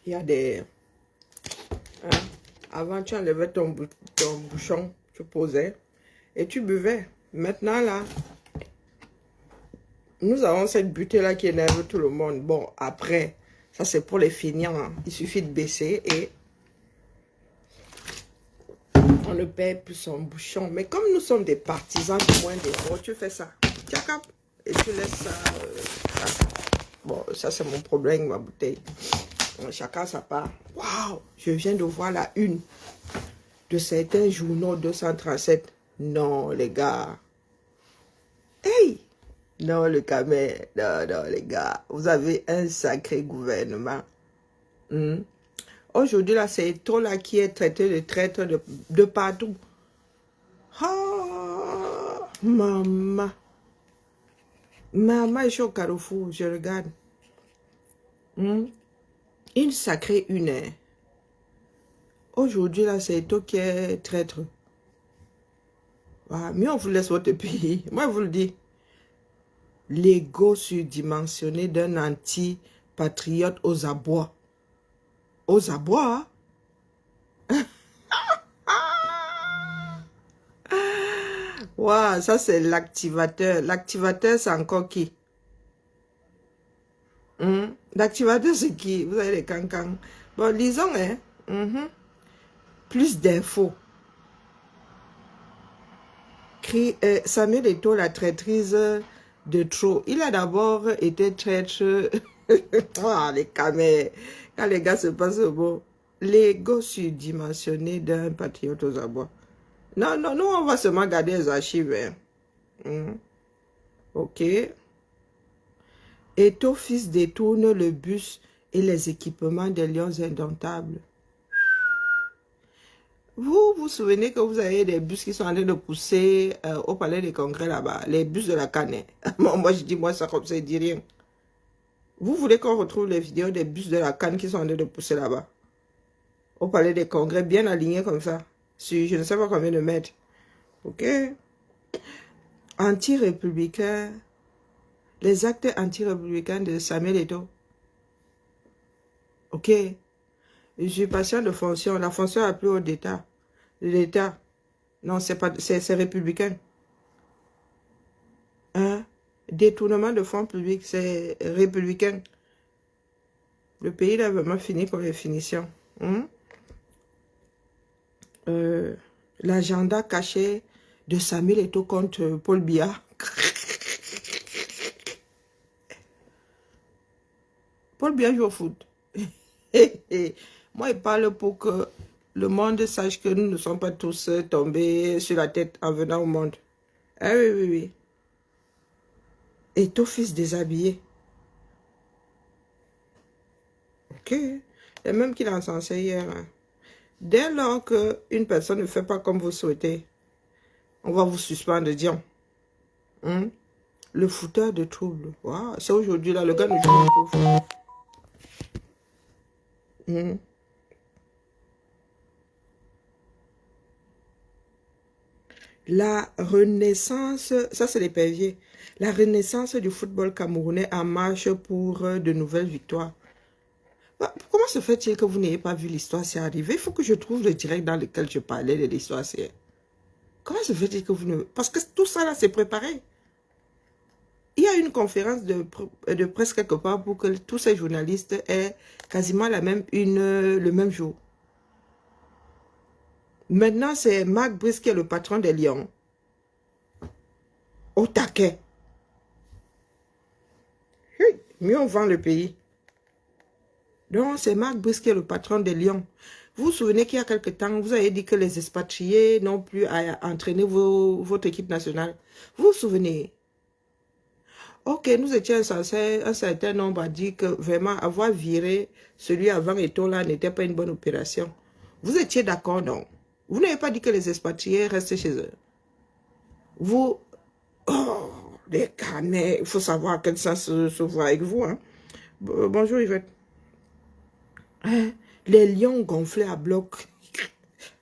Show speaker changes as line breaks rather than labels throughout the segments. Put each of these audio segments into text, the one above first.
Il y a des... hein, avant, tu enlevais ton bouchon, tu posais et tu buvais. Maintenant, là, nous avons cette butée-là qui énerve tout le monde. Bon, après, ça c'est pour les feignants, hein. Il suffit de baisser et on ne paie plus son bouchon. Mais comme nous sommes des partisans du moins d'effort, tu fais ça. Tchakap, et tu laisses ça. Bon, ça c'est mon problème, ma bouteille. Chacun sa part. Waouh, je viens de voir la une de certains journaux 237. Non, les gars. Hey! Non, le Camer. Non, non, les gars. Vous avez un sacré gouvernement. Hmm. Aujourd'hui, là, c'est Eto'o là qui est traité de traître de partout. Oh, maman. Maman, je suis au carrefour, je regarde. Hmm. Une sacrée une heure. Aujourd'hui, là, c'est Eto'o qui est traître. Ah, mieux on vous laisse votre pays. Moi, je vous le dis. L'ego surdimensionné d'un anti-patriote aux abois. Aux abois, hein? Waouh, ça c'est l'activateur. L'activateur, c'est encore qui? L'activateur, c'est qui? Vous avez les cancans. Bon, lisons, hein. Plus d'infos. Samuel Eto'o, la traîtrise de trop. Il a d'abord été traître. Ah, les camés. Quand les gars se passent au mot. L'ego surdimensionné d'un patriote aux abois. Non, non, nous, on va seulement garder les archives. Hein. Ok. Eto'o fils détourne le bus et les équipements des lions indomptables. Vous vous souvenez que vous avez des bus qui sont en train de pousser au palais des congrès là-bas, les bus de la Cannes. Moi, je dis, moi, ça comme ça, il dit rien. Vous voulez qu'on retrouve les vidéos des bus de la Cannes qui sont en train de pousser là-bas, au palais des congrès, bien alignés comme ça, sur je ne sais pas combien de mètres. Ok? Anti-républicains, les actes anti-républicains de Samuel Eto'o. Ok? Usurpation de fonction, la fonction la plus haute d'État. L'État. Non, c'est républicain. Hein? Détournement de fonds publics, c'est républicain. Le pays là, vraiment fini pour les finitions. L'agenda caché de Samuel Eto'o contre Paul Biya. Paul Biya joue au foot. Moi, il parle pour que le monde sache que nous ne sommes pas tous tombés sur la tête en venant au monde. Ah oui, oui, oui. Eto'o fils déshabillé. Ok. Et même qu'il a encensé hier. Hein. Dès lors qu'une personne ne fait pas comme vous souhaitez, on va vous suspendre, disons. Le fouteur de troubles. Wow. C'est aujourd'hui, là, le gars ne joue pas au foot. La renaissance, ça c'est l'épervier. La renaissance du football camerounais en marche pour de nouvelles victoires. Bah, comment se fait-il que vous n'ayez pas vu l'histoire s'y arriver? Il faut que je trouve le direct dans lequel je parlais de l'histoire. Comment se fait-il que vous ne... Parce que tout ça là, c'est préparé. Il y a une conférence de presse quelque part pour que tous ces journalistes aient quasiment la même le même jour. Maintenant, c'est Marc Brice qui est le patron des Lions. Au taquet. Hey, mieux on vend le pays. Donc, c'est Marc Brice qui est le patron des Lions. Vous vous souvenez qu'il y a quelque temps, vous avez dit que les expatriés n'ont plus à entraîner votre équipe nationale. Vous vous souvenez? Ok, nous étions censés, un certain nombre a dit que vraiment avoir viré celui avant Eto'o là n'était pas une bonne opération. Vous étiez d'accord, non? Vous n'avez pas dit que les expatriés restent chez eux. Vous, oh, les canets, il faut savoir à quel sens se voir avec vous. Hein. Bonjour Yvette. Hein? Les lions gonflés à bloc.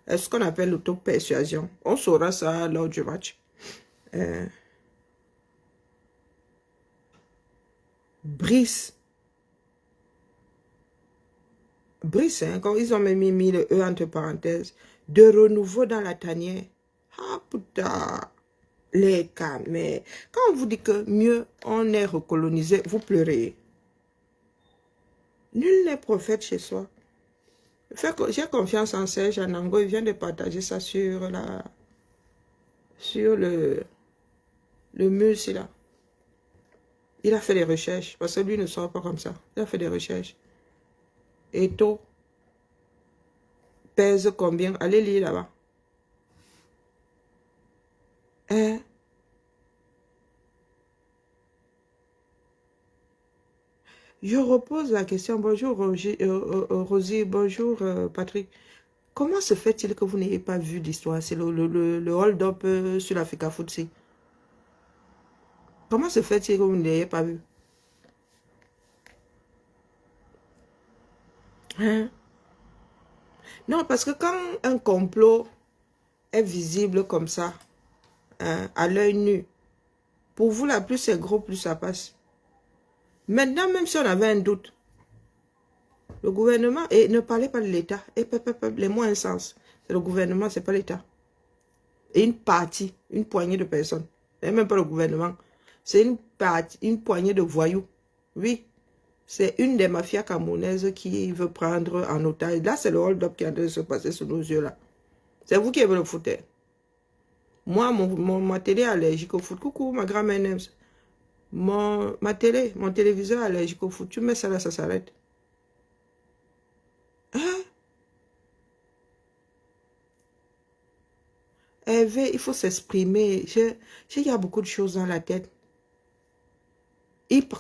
C'est ce qu'on appelle l'auto-persuasion. On saura ça lors du match. Brice. Brice, hein, quand ils ont même mis le E entre parenthèses, de renouveau dans la tanière. Ah putain, les cas, mais quand on vous dit que mieux on est recolonisé, vous pleurez. Nul n'est prophète chez soi. J'ai confiance en Serge Anango, il vient de partager ça sur le mur, là. Il a fait des recherches, parce que lui ne sort pas comme ça. Il a fait des recherches. Eto'o pèse combien? Allez lire là-bas. Hein? Je repose la question. Bonjour Rosie, bonjour Patrick. Comment se fait-il que vous n'ayez pas vu l'histoire? C'est le hold-up sur l'Africa Footsie. Comment se fait-il que vous n'ayez pas vu? Hein? Non, parce que quand un complot est visible comme ça, hein, à l'œil nu, pour vous, là, plus c'est gros, plus ça passe. Maintenant, même si on avait un doute, le gouvernement, et ne parlez pas de l'État, et les moins sens, c'est le gouvernement, c'est pas l'État. Et une partie, une poignée de personnes, et même pas le gouvernement, c'est une partie, une poignée de voyous. Oui, c'est une des mafias camerounaises qui veut prendre en otage. Là, c'est le hold-up qui est en train de se passer sous nos yeux là. C'est vous qui avez le foot. Moi, ma télé est allergique au foot. Coucou, ma grand-mère aime ça. Mon téléviseur est allergique au foot. Tu mets ça là, ça s'arrête. Hein? Hervé, il faut s'exprimer. Il y a beaucoup de choses dans la tête.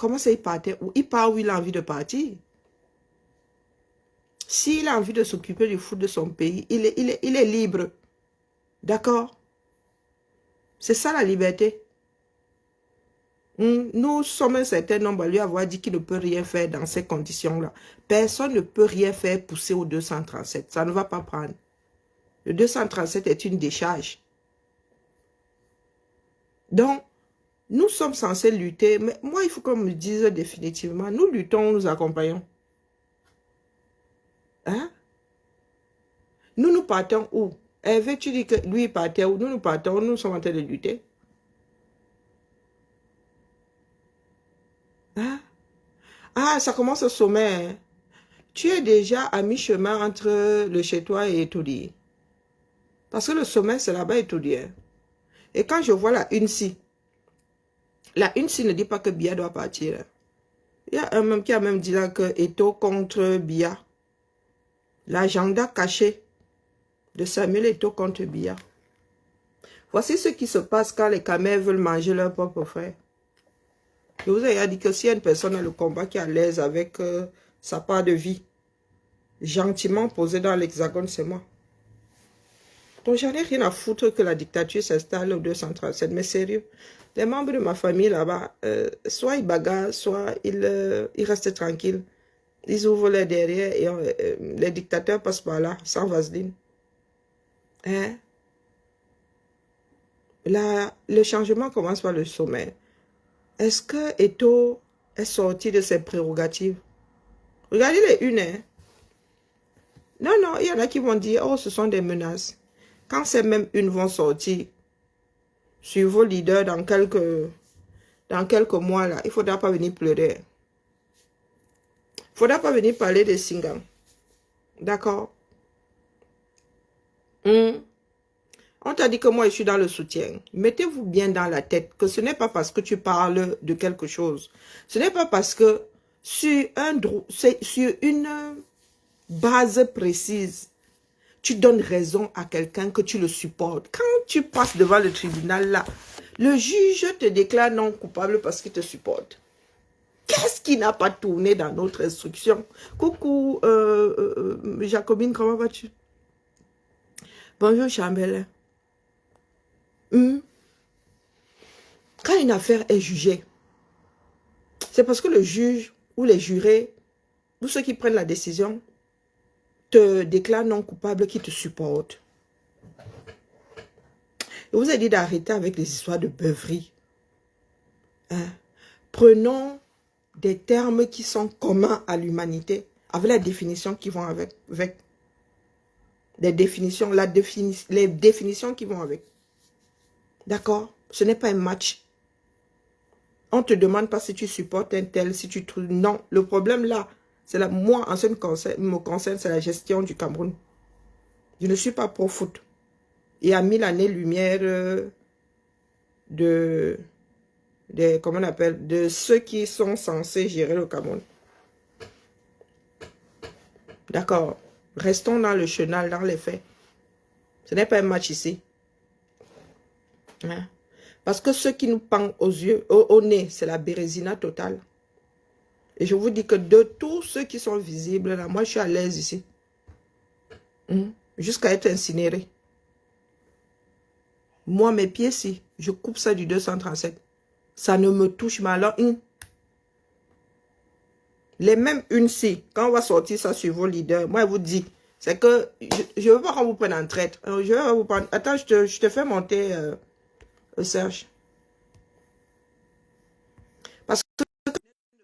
Comment ça, il partait? Il part où il a envie de partir. S'il a envie de s'occuper du foot de son pays, il est libre. D'accord? C'est ça la liberté. Nous sommes un certain nombre à lui avoir dit qu'il ne peut rien faire dans ces conditions-là. Personne ne peut rien faire pousser au 237. Ça ne va pas prendre. Le 237 est une décharge. Donc, nous sommes censés lutter. Mais moi, il faut qu'on me dise définitivement, nous luttons, nous accompagnons. Hein? Nous partons où? Hervé, tu dis que lui, il partait où? Nous partons, nous sommes en train de lutter. Hein? Ah, ça commence au sommet. Hein? Tu es déjà à mi-chemin entre le chez toi et Etodi. Parce que le sommet, c'est là-bas Etodi. Hein? Et quand je vois la une-ci ne dit pas que Bia doit partir. Hein? Il y a un même qui a même dit là que Eto contre Bia. L'agenda caché de Samuel Eto contre Bia. Voici ce qui se passe quand les camels veulent manger leur propre frère. Je vous ai dit que si une personne a le combat qui est à l'aise avec sa part de vie, gentiment posée dans l'hexagone, c'est moi. Donc j'en ai rien à foutre que la dictature s'installe au 237, mais sérieux. Les membres de ma famille là-bas, soit ils bagarrent, soit ils restent tranquilles. Ils ouvrent les derrière et les dictateurs passent par là, sans vaseline. Hein? Là, le changement commence par le sommet. Est-ce que Eto'o est sorti de ses prérogatives? Regardez les unes. Hein? Non, non, il y en a qui vont dire, oh, ce sont des menaces. Quand ces mêmes unes vont sortir sur vos leaders dans quelques mois, là, il ne faudra pas venir pleurer. Il ne faudra pas venir parler des Singans. D'accord? On t'a dit que moi, je suis dans le soutien. Mettez-vous bien dans la tête que ce n'est pas parce que tu parles de quelque chose. Ce n'est pas parce que sur une base précise, tu donnes raison à quelqu'un que tu le supportes. Quand tu passes devant le tribunal, là, le juge te déclare non coupable parce qu'il te supporte. Qu'est-ce qui n'a pas tourné dans notre instruction? Coucou, Jacobine, comment vas-tu? Bonjour, Chambellan. Quand une affaire est jugée, c'est parce que le juge ou les jurés, tous ceux qui prennent la décision, te déclarent non coupable, qui te supportent. Je vous ai dit d'arrêter avec les histoires de beuverie. Hein? Prenons des termes qui sont communs à l'humanité. avec les définitions qui vont avec les définitions, les définitions qui vont avec. D'accord? Ce n'est pas un match. On ne te demande pas si tu supportes un tel, si tu trouves... Non, le problème là, c'est moi, en ce qui me concerne, c'est la gestion du Cameroun. Je ne suis pas pro-foot. Et à 1000 années-lumière comment on appelle, de ceux qui sont censés gérer le Cameroun. D'accord. Restons dans le chenal, dans les faits. Ce n'est pas un match ici. Hein? Parce que ce qui nous pend aux yeux, au nez, c'est la bérésina totale. Et je vous dis que de tous ceux qui sont visibles, là, moi, je suis à l'aise ici. Jusqu'à être incinéré. Moi, mes pieds, si, je coupe ça du 237. Ça ne me touche, mais alors, les mêmes si, quand on va sortir ça sur vos leaders, moi, je vous dis, c'est que je ne veux pas qu'on vous prenne en traite. Alors, je vais vous prendre. Attends, je te fais monter Serge. Parce que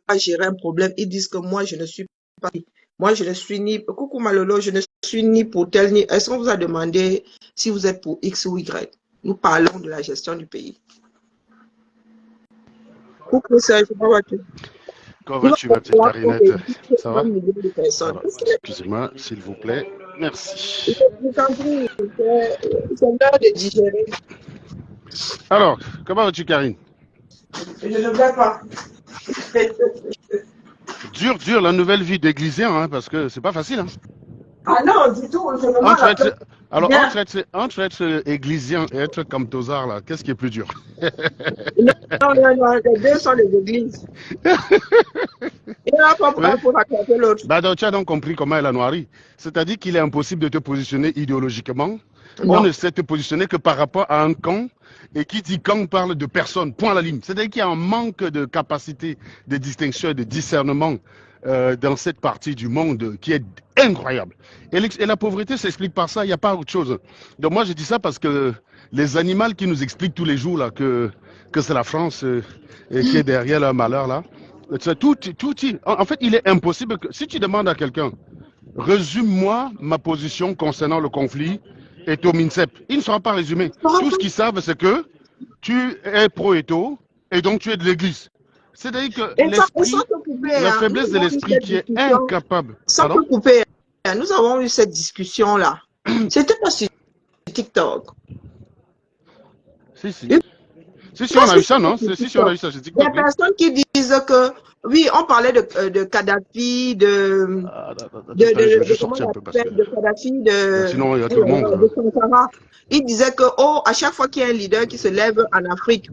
quand gérer un problème, ils disent que moi, je ne suis pas. Moi, je ne suis ni. Coucou Malolo, je ne suis ni pour tel ni. Est-ce qu'on vous a demandé si vous êtes pour X ou Y? Nous parlons de la gestion du pays. Coucou Serge, comment vas-tu?
Comment vas-tu, ma petite Carinette? Ça va? Excusez-moi, s'il vous plaît. Merci.
C'est l'heure de digérer.
Alors, comment vas-tu, Karine?
Je ne vais pas.
Dur, la nouvelle vie d'églysien, hein, parce que c'est pas facile. Hein.
Ah non, du tout.
Entre être églysien et être camtosar, là, qu'est-ce qui est plus dur?
Non, les deux sont les églises. Il n'y a pas pour rattraper l'autre.
Bah, donc, tu as donc compris comment elle a noirri. C'est-à-dire qu'il est impossible de te positionner idéologiquement. Non. On ne sait te positionner que par rapport à un camp. Et qui dit camp parle de personne, point à la ligne. C'est-à-dire qu'il y a un manque de capacité de distinction et de discernement dans cette partie du monde qui est incroyable. Et la pauvreté s'explique par ça, il n'y a pas autre chose. Donc moi, je dis ça parce que les animaux qui nous expliquent tous les jours là, que c'est la France qui est derrière leur malheur, là, en fait, il est impossible que... Si tu demandes à quelqu'un, résume-moi ma position concernant le conflit et au MINCEP, il ne sera pas résumé. Tout ce qu'ils savent, c'est que tu es pro-Eto et donc tu es de l'église. C'est-à-dire que l'esprit, la faiblesse de l'esprit qui est incapable.
Sans te couper, nous avons eu cette discussion-là. C'était pas sur TikTok.
Si, on a eu ça, non? Si, on a eu ça sur TikTok.
Il y a des personnes qui disent que, oui, on parlait de Kadhafi, de Kadhafi,
sinon, il y a tout le monde.
De Sankara. Il disait que, à chaque fois qu'il y a un leader qui se lève en Afrique,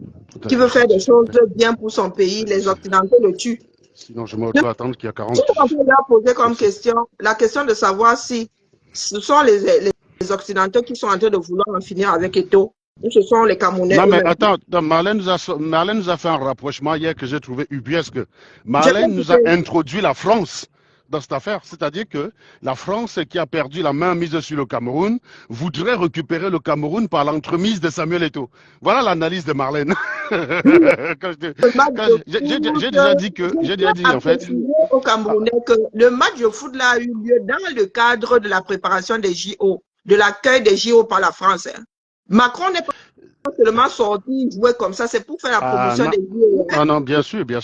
qui veut faire des choses bien pour son pays, les Occidentaux le tuent.
Sinon, je me retrouve à attendre qu'il y a 40.
Je vais leur poser comme question, la question de savoir si ce sont les Occidentaux qui sont en train de vouloir en finir avec Eto. Ce sont les Camerounais.
Non, mais attends, Marlène nous a fait un rapprochement hier que j'ai trouvé ubuesque. Marlène nous a introduit la France dans cette affaire. C'est-à-dire que la France, qui a perdu la main mise sur le Cameroun, voudrait récupérer le Cameroun par l'entremise de Samuel Eto'o. Voilà l'analyse de Marlène. J'ai déjà dit en fait.
Au Camerounais que le match de foot là a eu lieu dans le cadre de la préparation des JO, de l'accueil des JO par la France. Hein. Macron n'est pas seulement sorti jouer comme ça, c'est pour faire la promotion des JO.
Ah non, bien sûr. Il y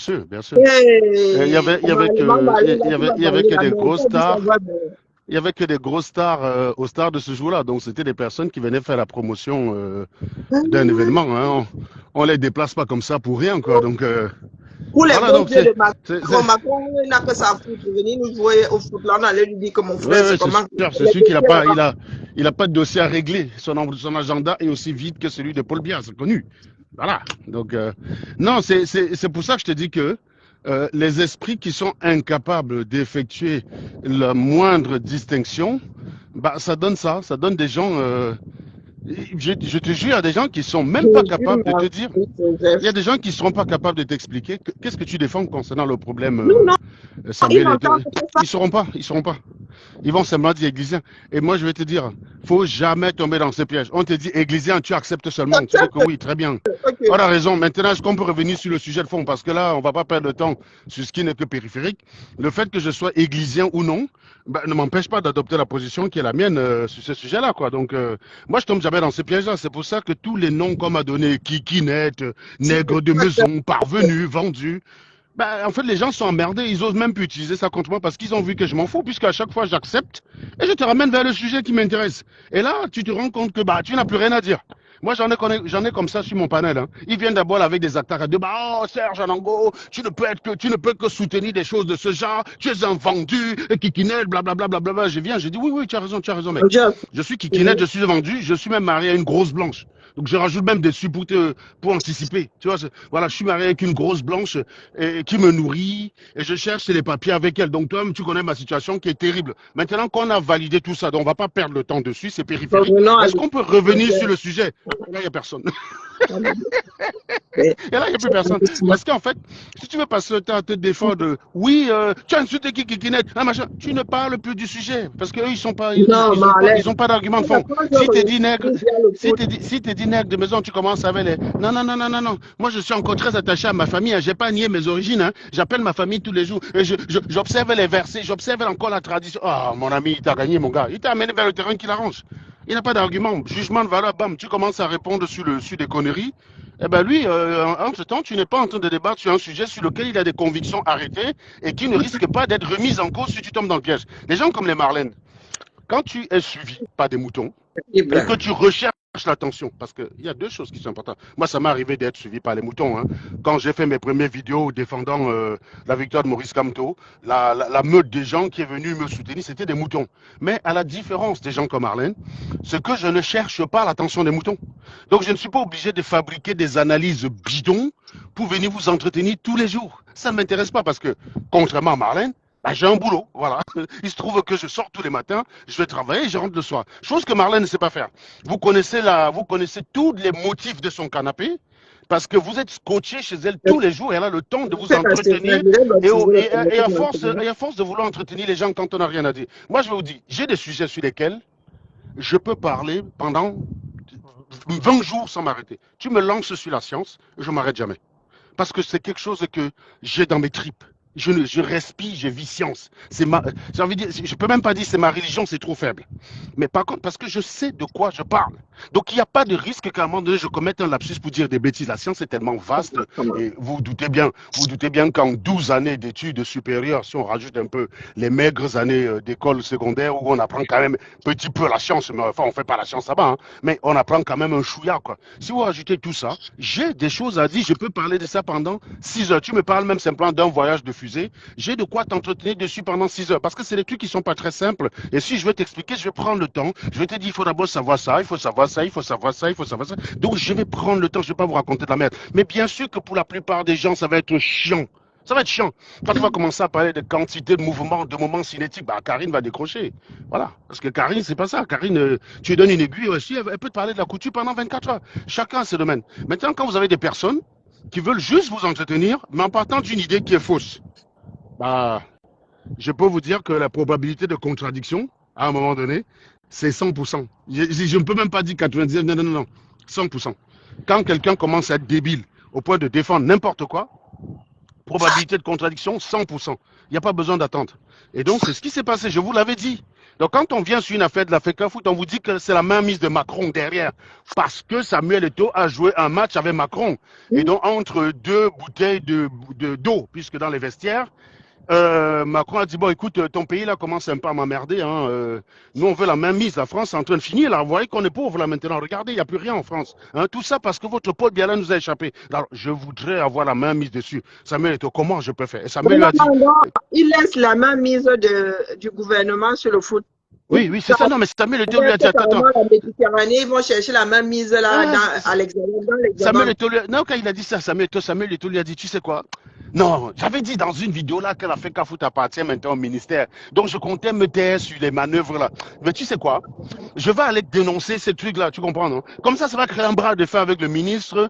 avait que des grosses stars. Il y avait que des grosses stars aux stars de ce jour-là. Donc c'était des personnes qui venaient faire la promotion d'un événement. Hein. On les déplace pas comme ça pour rien, quoi. Donc
pour les bons jeux de Macron, il n'a que ça à foutre. Venir nous jouer au foot là, on allait lui dire que mon frère, c'est comment.
C'est sûr qu'il n'a pas de dossier à régler. Son agenda est aussi vide que celui de Paul Biya, c'est connu. Voilà. Donc, non, c'est pour ça que je te dis que les esprits qui sont incapables d'effectuer la moindre distinction, bah, ça donne des gens. Je te jure, il y a des gens qui sont même pas capables de te dire. Il y a des gens qui ne seront pas capables de t'expliquer qu'est-ce que tu défends concernant le problème Samuel. Ils ne sauront pas. Ils vont seulement dire églisiens. Et moi, je vais te dire, faut jamais tomber dans ces pièges. On te dit églisiens, tu acceptes seulement. Tu dis que oui, très bien.
Ok.
On a raison. Maintenant, est-ce qu'on peut revenir sur le sujet de fond? Parce que là, on va pas perdre de temps sur ce qui n'est que périphérique. Le fait que je sois églysien ou non, ben, ne m'empêche pas d'adopter la position qui est la mienne sur ce sujet-là, quoi. Donc, moi, je tombe jamais dans ces pièges-là. C'est pour ça que tous les noms qu'on m'a donnés, Kikinette, nègre de maison, parvenu, vendu, ben, en fait, les gens sont emmerdés. Ils osent même plus utiliser ça contre moi parce qu'ils ont vu que je m'en fous, puisque à chaque fois, j'accepte et je te ramène vers le sujet qui m'intéresse. Et là, tu te rends compte que bah, tu n'as plus rien à dire. Moi, j'en ai comme ça sur mon panel. Hein. Ils viennent d'abord avec des attaques à deux. Bah, oh, Serge Anango, tu ne peux que soutenir des choses de ce genre. Tu es un vendu, Kikinette, blablabla, blablabla. Je viens, je dis oui, oui, tu as raison, mec. Je suis Kikinette, je suis vendu, je suis même marié à une grosse blanche. Donc je rajoute même dessus pour anticiper. Tu vois, voilà, je suis marié avec une grosse blanche qui me nourrit et je cherche les papiers avec elle. Donc toi, tu connais ma situation qui est terrible. Maintenant qu'on a validé tout ça, donc on va pas perdre le temps dessus, c'est périphérique. Est-ce qu'on peut revenir sur le sujet? Là, il n'y a personne. Et là, il n'y a plus personne. Parce qu'en fait, si tu veux passer le temps à te défendre, oui, tu as insulté Kikinette, machin, tu ne parles plus du sujet. Parce qu'eux, ils ont pas d'argument de fond. Si tu dis nègre, si t'es dit nègre de maison, tu commences avec les. Non, non, non, non, non, non. Moi, je suis encore très attaché à ma famille. Hein. J'ai pas nié mes origines. Hein. J'appelle ma famille tous les jours. Et j'observe les versets, j'observe encore la tradition. Ah, mon ami, il t'a gagné, mon gars. Il t'a amené vers le terrain qu'il arrange. Il n'a pas d'argument. Jugement de valeur, bam, tu commences à répondre sur des conneries. Eh ben lui, en ce temps, tu n'es pas en train de débattre sur un sujet sur lequel il a des convictions arrêtées et qui ne risque pas d'être remise en cause si tu tombes dans le piège. Les gens comme les Marlène, quand tu es suivi par des moutons et que tu recherches l'attention, parce qu'il y a deux choses qui sont importantes. Moi, ça m'est arrivé d'être suivi par les moutons. Hein. Quand j'ai fait mes premières vidéos défendant la victoire de Maurice Kamto, la meute des gens qui est venue me soutenir, c'était des moutons. Mais à la différence des gens comme Arlène, c'est que je ne cherche pas l'attention des moutons. Donc, je ne suis pas obligé de fabriquer des analyses bidons pour venir vous entretenir tous les jours. Ça ne m'intéresse pas parce que, contrairement à Marlène, bah, j'ai un boulot, voilà. Il se trouve que je sors tous les matins, je vais travailler et je rentre le soir. Chose que Marlène ne sait pas faire. Vous connaissez tous les motifs de son canapé parce que vous êtes scotché chez elle tous les jours et elle a le temps de vous entretenir et à force de vouloir entretenir les gens quand on n'a rien à dire. Moi, je vais vous dire, j'ai des sujets sur lesquels je peux parler pendant 20 jours sans m'arrêter. Tu me lances sur la science, je ne m'arrête jamais. Parce que c'est quelque chose que j'ai dans mes tripes. Je respire, je vis science. J'ai envie de dire, je peux même pas dire c'est ma religion, c'est trop faible. Mais par contre, parce que je sais de quoi je parle. Donc il n'y a pas de risque qu'à un moment donné, je commette un lapsus pour dire des bêtises. La science est tellement vaste. Et vous doutez bien qu'en 12 années d'études supérieures, si on rajoute un peu les maigres années d'école secondaire où on apprend quand même un petit peu la science, mais enfin on fait pas la science là-bas, hein, mais on apprend quand même un chouïa, quoi. Si vous rajoutez tout ça, j'ai des choses à dire, je peux parler de ça pendant 6 heures. Tu me parles même simplement d'un voyage de fusée, j'ai de quoi t'entretenir dessus pendant 6 heures. Parce que c'est des trucs qui sont pas très simples. Et si je veux t'expliquer, je vais prendre le temps. Je vais te dire, il faut d'abord savoir ça, il faut savoir ça, il faut savoir ça, il faut savoir ça. Donc je vais prendre le temps, je vais pas vous raconter de la merde. Mais bien sûr que pour la plupart des gens, ça va être chiant. Ça va être chiant. Quand tu vas commencer à parler de quantité de mouvements, de moments cinétiques, bah, Karine va décrocher. Voilà. Parce que Karine, c'est pas ça. Karine, tu lui donnes une aiguille aussi, elle peut te parler de la couture pendant 24 heures. Chacun a ses domaines. Maintenant, quand vous avez des personnes qui veulent juste vous entretenir, mais en partant d'une idée qui est fausse, bah, je peux vous dire que la probabilité de contradiction, à un moment donné, c'est 100%. Je ne peux même pas dire 99, non, non, non, non, 100%. Quand quelqu'un commence à être débile au point de défendre n'importe quoi, probabilité de contradiction, 100%. Il n'y a pas besoin d'attendre. Et donc, c'est ce qui s'est passé, je vous l'avais dit. Donc, quand on vient sur une affaire de la FECA Foot, on vous dit que c'est la main mise de Macron derrière. Parce que Samuel Eto'o a joué un match avec Macron. Et donc, entre deux bouteilles d'eau, puisque dans les vestiaires, Macron a dit, bon, écoute, ton pays là commence un peu à m'emmerder. Hein, nous, on veut la main mise. La France est en train de finir. Là, vous voyez qu'on est pauvre là maintenant. Regardez, il n'y a plus rien en France. Hein, tout ça parce que votre Paul Biala nous a échappé. Alors, je voudrais avoir la main mise dessus. Samuel Eto'o, comment je peux faire? Et Samuel lui a dit...
Il laisse la main mise du gouvernement sur le foot.
Oui, oui, c'est ça. Non, mais Samuel Eto'o lui a dit, attends.
La Méditerranée, ils vont chercher la main mise là, à l'examen.
Samuel Eto'o, non, quand il a dit ça, Samuel Eto'o lui a dit, tu sais quoi? Non, j'avais dit dans une vidéo là que la FECA Foot appartient maintenant au ministère. Donc je comptais me taire sur les manœuvres là. Mais tu sais quoi? Je vais aller dénoncer ces trucs là, tu comprends, non? Comme ça va créer un bras de fer avec le ministre.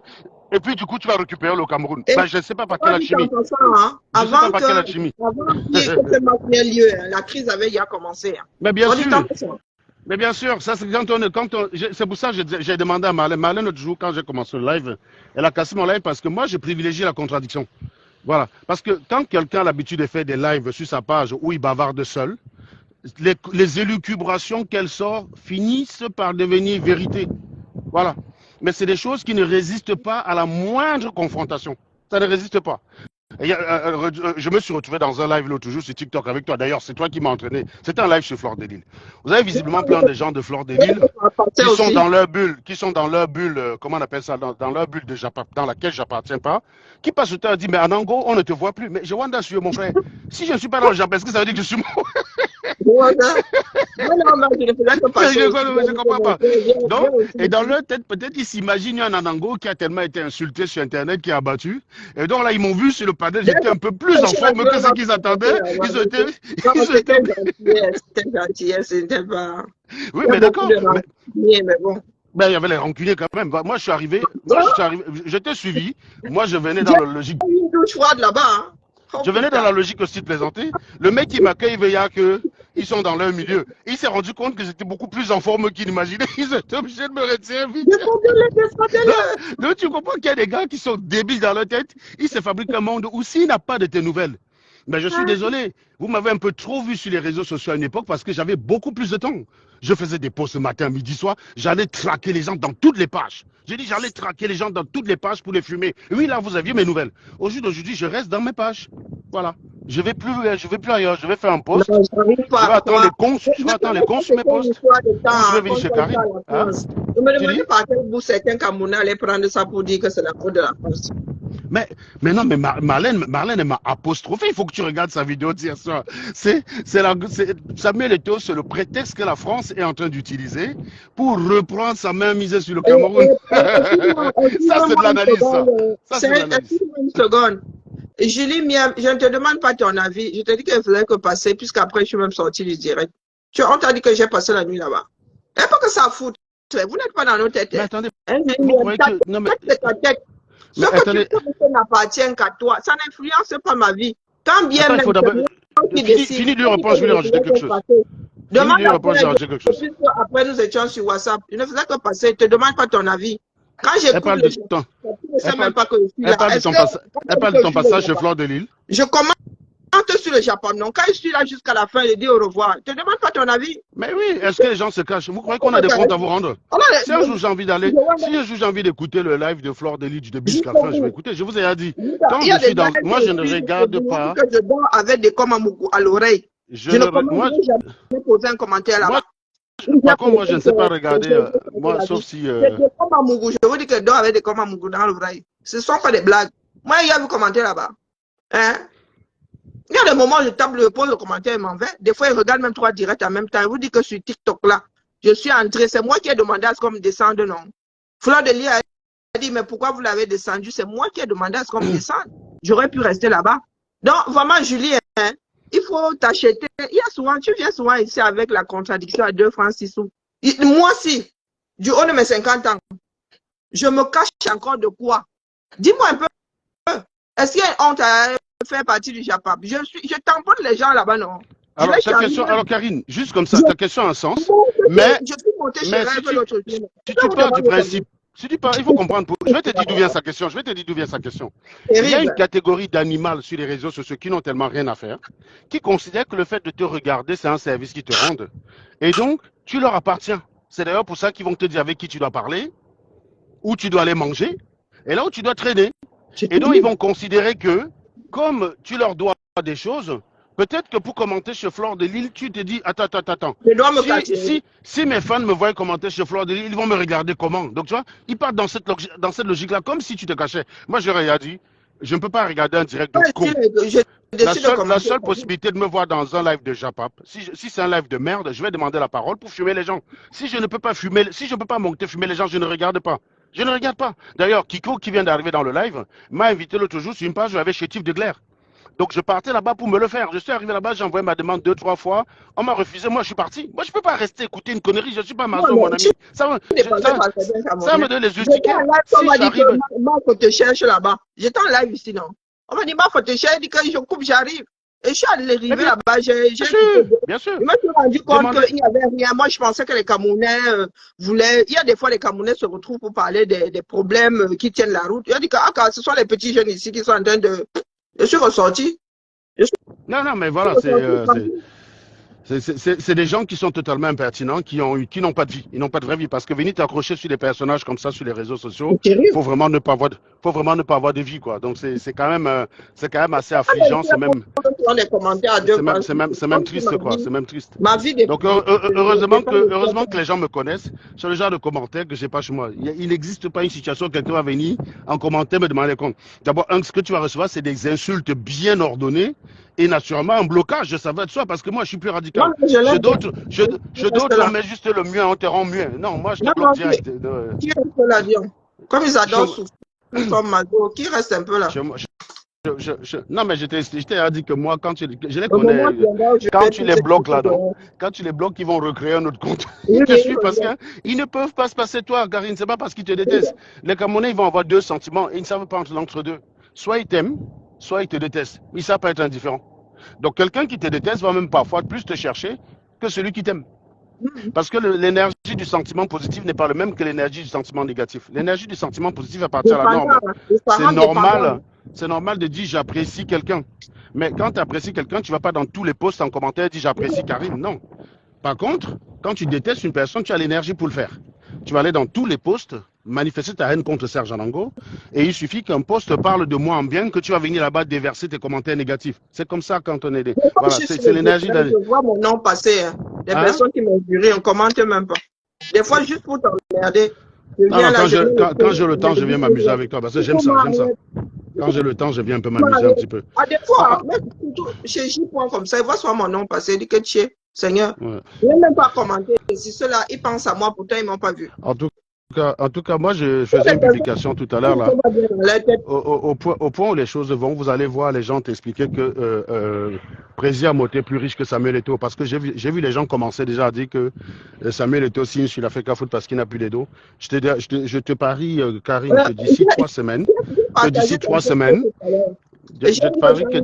Et puis, du coup, tu vas récupérer le Cameroun.
Et
Ben, je ne sais pas par quelle
on dit en
alchimie.
passant, hein,
Je ne sais pas par quelle alchimie.
avant que ce match ait lieu, hein, la crise avait déjà commencé. Hein.
Mais bien
On dit en
sûr.
passant.
Mais bien sûr, ça c'est c'est pour ça que j'ai demandé à Marlène. Marlène, l'autre jour, quand j'ai commencé le live, elle a cassé mon live parce que moi, je privilégie la contradiction. Voilà. Parce que quand quelqu'un a l'habitude de faire des lives sur sa page où il bavarde seul, les élucubrations qu'elle sort finissent par devenir vérité. Voilà. Mais c'est des choses qui ne résistent pas à la moindre confrontation. Ça ne résiste pas. Je me suis retrouvé dans un live l'autre jour sur TikTok avec toi. D'ailleurs, c'est toi qui m'as entraîné. C'était un live sur Fleur de Lille. Vous avez visiblement plein de gens de Fleur de Lille qui sont dans leur bulle, comment on appelle ça, dans leur bulle dans laquelle j'appartiens pas, qui passent le temps et disent, mais Anango, on ne te voit plus. Mais je wonder sur mon frère. Si je ne suis pas dans le Japon, est-ce que ça veut dire que je suis mort? Je ne comprends pas. Donc, et dans leur tête, peut-être ils s'imaginent un Anango qui a tellement été insulté sur Internet, qui a abattu. Et donc là, ils m'ont vu sur le panel, j'étais un peu plus en forme que ce qu'ils attendaient.
C'était gentil, c'était pas...
Oui, mais d'accord.
Mais bon.
Ben, il y avait les rancuniers quand même. Moi, je suis arrivé, je t'ai suivi. Moi, je venais dans la logique.
Une douche froide là-bas. Hein.
Je venais dans la logique aussi de plaisanter. Le mec qui m'accueille veilla que ils sont dans leur milieu. Il s'est rendu compte que j'étais beaucoup plus en forme qu'il imaginait. Ils étaient obligés de me retirer vite. Donc, tu comprends qu'il y a des gars qui sont débiles dans leur tête. Ils se fabriquent un monde où s'il n'a pas de tes nouvelles. Mais je suis désolé. Vous m'avez un peu trop vu sur les réseaux sociaux à une époque parce que j'avais beaucoup plus de temps. Je faisais des posts matin, midi, soir. J'allais traquer les gens dans toutes les pages. J'ai dit, j'allais traquer les gens dans toutes les pages pour les fumer. Oui, là, vous aviez mes nouvelles. Au jour d'aujourd'hui, je reste dans mes pages. Voilà. Je vais plus ailleurs. Je vais faire un post.
Non,
je vais attendre les cons sur mes posts. Je vais venir chez Karine. Hein?
Je me demandais par quel bout certains Camerounais allaient prendre ça pour dire que c'est la faute de la France.
Mais non, mais Marlène, elle m'a apostrophé. Il faut que tu regardes sa vidéo d'hier soir. Samuel Eto'o, c'est le prétexte que la France est en train d'utiliser pour reprendre sa main mise sur le Cameroun. Ça, c'est de l'analyse, ça. Ça, c'est de l'analyse.
Une seconde. Julie Miam, je ne te demande pas ton avis. Je te dis qu'il faisait que passer, puisqu'après, je suis même sorti du direct. On t'a dit que j'ai passé la nuit là-bas. Et pas que ça fout. Vous n'êtes pas dans nos têtes.
Mais attendez, vous croyez que... Non, mais...
Ce que tu fais n'appartient qu'à toi. Ça n'influence pas ma vie. Quand bien
Attends,
même...
il faut d'abord... Fini de lui répondre, je vais lui rajouter quelque chose.
Demande après, nous étions sur WhatsApp. Je ne faisais que passer. Je ne te demande pas ton avis. Quand j'écoute le
temps.
tu ne sais même pas que je suis là.
Elle parle de ton passage chez Fleur de Lille.
Je commente sur le Japon. Donc, quand je suis là jusqu'à la fin, je dis au revoir. Je ne te demande pas ton avis.
Mais oui, est-ce que les gens se cachent? Vous croyez qu'on a des comptes à vous rendre? Si un jour j'ai envie d'aller, si un jour j'ai envie d'écouter le live de Fleur de Lille du début jusqu'à la fin, je vais écouter. Je vous ai dit. Quand je suis dans... Moi, je ne regarde pas.
Je dors avec des Komamougou à l'oreille. Je ne commence jamais poser un commentaire là-bas.
Par contre, moi, je ne sais pas regarder, moi, sauf si...
Je vous dis que je dors avec des Komamougou dans l'oreille. Ce ne sont pas des blagues. Moi, il y a vu commenter là-bas. Hein? Il y a des moments où je tape, je pose le commentaire et m'en vais. Des fois, ils regardent même 3 directs en même temps. Je vous dis que sur TikTok, là, je suis entré. C'est moi qui ai demandé à ce qu'on me descende, non. Fleur de Lille a dit, mais pourquoi vous l'avez descendu? C'est moi qui ai demandé à ce qu'on me descende. J'aurais pu rester là-bas. Donc, vraiment, Julie, hein, il faut t'acheter. Tu viens souvent ici avec la contradiction à 2 francs 6 sous. Moi aussi, du haut de mes 50 ans, je me cache encore de quoi? Dis-moi un peu. Est-ce qu'il y a une honte à faire partie du Japon? Je tamponne les gens là-bas, non?
Alors, Karine, juste comme ça, ta question a un sens. Mais si tu pars du principe, il faut comprendre. Je vais te dire d'où vient sa question. Il y a une catégorie d'animaux sur les réseaux sociaux qui n'ont tellement rien à faire, qui considèrent que le fait de te regarder, c'est un service qu'ils te rendent. Et donc, tu leur appartiens. C'est d'ailleurs pour ça qu'ils vont te dire avec qui tu dois parler, où tu dois aller manger, et là où tu dois traîner. Et donc, ils vont considérer que, comme tu leur dois des choses, peut-être que pour commenter chez Fleur de Lille, tu te dis, attends.
Je dois me cacher.
Si mes fans me voient commenter chez Fleur de Lille, ils vont me regarder comment? Donc, tu vois, ils partent dans cette logique-là, comme si tu te cachais. Moi, j'aurais dit, je ne peux pas regarder un direct de con. La seule possibilité de me voir dans un live de Japap, si c'est un live de merde, je vais demander la parole pour fumer les gens. Si je ne peux pas monter fumer les gens, je ne regarde pas. Je ne regarde pas. D'ailleurs, Kiko, qui vient d'arriver dans le live, m'a invité l'autre jour sur une page où il y avait Chétif de Glaire. Donc je partais là-bas pour me le faire. Je suis arrivé là-bas, j'ai envoyé ma demande 2, 3 fois. On m'a refusé, moi je suis parti. Moi je ne peux pas rester écouter une connerie, je ne suis pas
Non,
maçon,
mais
mon
si
ami.
tu n'es pas par quelqu'un
Ça me
camerounais.
donne les
J'étais
justifier.
en live, on
Si
m'a dit
j'arrive,
que Marc te cherche là-bas. J'étais en live ici, non? On m'a dit, Marc te cherche, il dit que je coupe, j'arrive. Et je suis
mais
arrivé
bien
là-bas, j'ai
sûr,
écouté.
bien sûr.
Je me suis rendu compte
Demandez.
qu'il n'y avait rien. Moi, je pensais que les Camerounais voulaient. Il y a des fois, les Camerounais se retrouvent pour parler des problèmes qui tiennent la route. Il a dit que ce sont les petits jeunes ici qui sont en train de. Je suis ressorti. Je suis
Non, non, mais voilà,
ressorti tranquille.
c'est des gens qui sont totalement impertinents, qui n'ont pas de vie. Ils n'ont pas de vraie vie. Parce que venir t'accrocher sur des personnages comme ça sur les réseaux sociaux,
C'est terrible.
faut vraiment ne pas avoir de vie, quoi. Donc c'est quand même assez
Ah, mais
affligeant.
c'est bon, dans les commentaires à deux fois.
C'est même triste, quoi. C'est même triste.
Ma vie
Donc
dépend de
heureusement que
ça.
les gens me connaissent sur le genre de commentaires que j'ai pas chez moi. Il n'existe pas une situation où quelqu'un va venir en commentaire me demander compte. D'abord, ce que tu vas recevoir, c'est des insultes bien ordonnées et naturellement un blocage, ça va de soi parce que moi je suis plus
Non,
radical.
mais je
Chez
l'aime bien.
d'autres,
Tu
chez
restes
d'autres, on
là.
met juste le muet, on te rend muet. Non, moi je te
Non,
bloque
non,
direct.
qui reste là, Dion? Comme ils
Chez,
adorent souffrir comme Mazo, qui reste un peu là?
chez moi, non, mais je t'ai dit que moi, je les
Au
connais,
moment viendra où je
quand
vais
tu
tout
les bloques
expliquer.
là, non? Quand tu les bloques, ils vont recréer un autre compte.
Oui,
Ils te
oui,
suivent parce qu'ils ne peuvent pas se passer de toi, Karine. C'est pas parce qu'ils te détestent. Les Camerounais, ils vont avoir deux sentiments et ils ne savent pas entre deux. Soit ils t'aiment, soit ils te détestent. Ils ne savent pas être indifférents. Donc quelqu'un qui te déteste va même parfois plus te chercher que celui qui t'aime. Parce que l'énergie du sentiment positif n'est pas le même que l'énergie du sentiment négatif. L'énergie du sentiment positif appartient à la
dépendant,
norme.
hein. Les
C'est
parents dépendants.
normal, c'est normal de dire j'apprécie quelqu'un. Mais quand tu apprécies quelqu'un, tu ne vas pas dans tous les posts en commentaire dire j'apprécie Karine. Non. Par contre, quand tu détestes une personne, tu as l'énergie pour le faire. Tu vas aller dans tous les posts, manifester ta haine contre Serge Anango, et il suffit qu'un post parle de moi en bien que tu vas venir là-bas déverser tes commentaires négatifs. C'est comme ça quand on est des...
Des fois, je
Voilà,
suis sur
c'est
le groupe,
l'énergie
hein,
de...
je vois mon nom passer. Hein. Des
Hein?
personnes qui m'ont juré, on commente même pas. Des fois, juste pour t'emmerder, je
Non,
viens
non,
là, je mets le
quand j'ai le
je
temps, je viens m'amuser
dis,
avec toi, parce que
il
j'aime
faut
ça, j'aime ça.
m'arrêter.
Quand j'ai le temps, je viens un peu m'amuser un petit peu.
Ah, des
Ah,
fois, même chez J. comme ça, il voit soit mon nom passer, il dit que tu es, Seigneur.
ouais.
Je n'ai même pas commenté. Si ceux-là, ils pensent à moi, pourtant, ils ne m'ont pas vu.
En tout cas, moi, je
Toutes
faisais
les
une
personnes
publication tout à
qui
l'heure, là.
sont pas bien dans leur tête,
Au point où les choses vont, vous allez voir les gens t'expliquer que Prési a été plus riche que Samuel Eto'o. Parce que j'ai vu les gens commencer déjà à dire que Samuel Eto'o signe sur l'Africa Foot parce qu'il n'a plus les dos. Je te parie, Karine, que d'ici 3 semaines,
j'ai partagé ton post tout à l'heure. Et j'ai
je te parie que...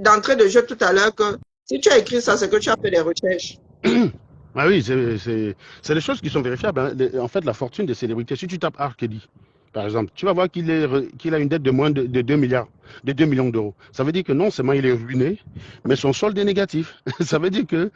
d'entrée de jeu tout à l'heure que si tu as écrit ça, c'est que tu as fait des recherches.
Ah oui, c'est des choses qui sont vérifiables. Hein. En fait, la fortune des célébrités, si tu tapes R. Kelly, par exemple, tu vas voir qu'il a une dette de moins de 2 milliards, de 2 millions d'euros. Ça veut dire que non seulement il est ruiné, mais son solde est négatif. Ça veut dire que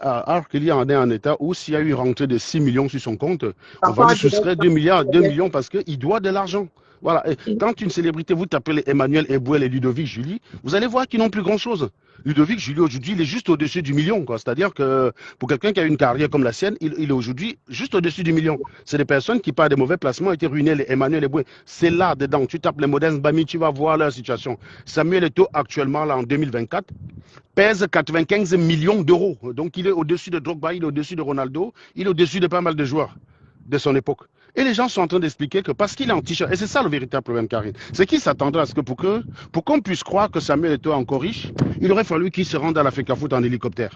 R. Kelly en est en état où s'il y a eu rentrée de 6 millions sur son compte, on va
Parfois,
lui soustraire 2 milliards, 2 millions parce qu'il doit de l'argent. Voilà. Et quand une célébrité, vous tapez Emmanuel Ebouel et Ludovic Julie, vous allez voir qu'ils n'ont plus grand-chose. Ludovic Julie, aujourd'hui, il est juste au-dessus du million. C'est-à-dire que pour quelqu'un qui a une carrière comme la sienne, il est aujourd'hui juste au-dessus du million. C'est des personnes qui, par des mauvais placements, ont été ruinées. Les Emmanuel Eboué, c'est là-dedans. Tu tapes les modernes Bami, tu vas voir leur situation. Samuel Eto'o, actuellement, là, en 2024, pèse 95 millions d'euros. Donc, il est au-dessus de Drogba, il est au-dessus de Ronaldo, il est au-dessus de pas mal de joueurs de son époque. Et les gens sont en train d'expliquer que parce qu'il est en t-shirt, et c'est ça le véritable problème, Karine, c'est qu'ils s'attendraient à ce que pour qu'on puisse croire que Samuel Eto'o est encore riche, il aurait fallu qu'il se rende à l'Africa Foot en hélicoptère.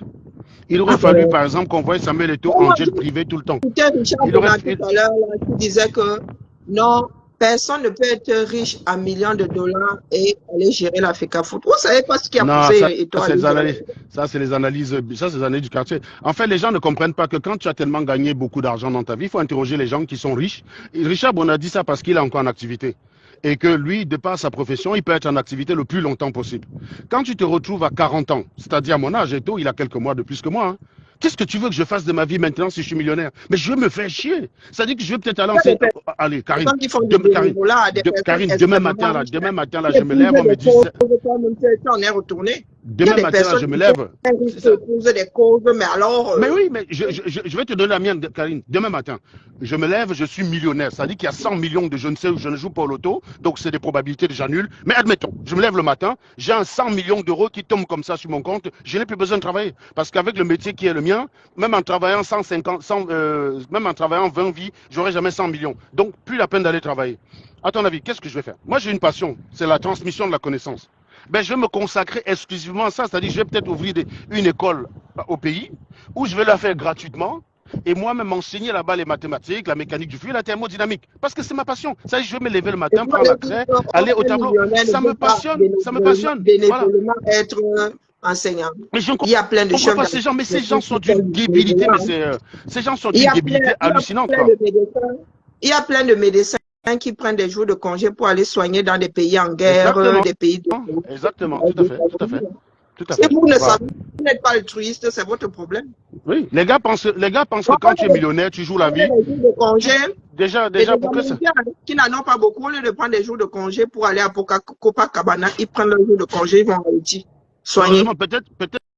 Il aurait fallu, par exemple, qu'on voie Samuel Eto'o en jet privé tout le temps.
C'était Richard
Il aurait...
tout à l'heure qui disait que non, personne ne peut être riche à millions de dollars et aller gérer l'Africa Foot. Vous savez pas ce qui a
Non,
poussé
ça,
Eto'o à
c'est
aller
les
gérer.
analyses, ça, c'est les analyses, ça, c'est les analyses du quartier. En fait, les gens ne comprennent pas que quand tu as tellement gagné beaucoup d'argent dans ta vie, il faut interroger les gens qui sont riches. Et Richard Bon a dit ça parce qu'il est encore en activité. Et que lui, de par sa profession, il peut être en activité le plus longtemps possible. Quand tu te retrouves à 40 ans, c'est-à-dire à mon âge, Eto'o, il a quelques mois de plus que moi, hein. Qu'est-ce que tu veux que je fasse de ma vie maintenant si je suis millionnaire? Mais je veux me faire chier. C'est-à-dire que je veux peut-être aller
Il y a
enseigner.
des
Allez, Karine,
personnes qui font du bénévolat, des personnes
Karine,
extrêmement riches.
demain matin, là,
Qui
je me lève, on
épousent
me
des
dit,
causes, toi-même, tu en es retourné. Il y a
demain
des
matin, là,
personnes
je me
qui
lève.
sont très riches, qui épousent des causes, mais alors,
Mais oui, mais je vais te donner la mienne, Karine. Demain matin, je me lève, je suis millionnaire. Ça dit qu'il y a 100 millions de je ne sais où je ne joue pas au loto, donc c'est des probabilités déjà nulles. Mais admettons, je me lève le matin, j'ai un 100 millions d'euros qui tombent comme ça sur mon compte, je n'ai plus besoin de travailler. Parce qu'avec le métier qui est le mien, même en travaillant 150, même en travaillant 20 vies, j'aurai jamais 100 millions. Donc, plus la peine d'aller travailler. À ton avis, qu'est-ce que je vais faire? Moi, j'ai une passion, c'est la transmission de la connaissance. ben, je vais me consacrer exclusivement à ça. C'est-à-dire, je vais peut-être ouvrir une école au pays où je vais la faire gratuitement et moi-même enseigner là-bas les mathématiques, la mécanique du fluide, la thermodynamique. Parce que c'est ma passion. Ça, je vais me lever le
Et
matin,
vous
prendre
allez
la
dire
craie, aller au
qu'un
tableau.
millionnaire ne
Ça me
peut pas
passionne, ça me passionne. Voilà.
bénévolement être enseignant.
Mais je ne
Il y a plein de
comprends
chefs
pas ces gens, mais ces gens
d'entreprise
sont
qui
d'une
sont
débilité, mais
bénévoles.
c'est, ces gens sont
Il y
d'une
a plein,
débilité
il y a
hallucinante,
plein
quoi.
de médecins. Il y a plein de médecins qui prennent des jours de congé pour aller soigner dans des pays en guerre,
Exactement,
des pays
exactement, tout à fait, tout à fait, tout à
Si
fait.
vous ne
Voilà.
savez, vous n'êtes pas altruiste, c'est votre problème.
Oui, les gars pensent que
On
quand tu es
prend
millionnaire, tu joues la
des
vie.
jours de congé
Tu,
et
déjà
des
pour que ça.
Américains qui n'en ont pas beaucoup, au lieu de prendre des jours de congé pour aller à Copacabana, ils prennent leurs jours de congé, ils vont en Haïti soigner.
Heureusement, peut-être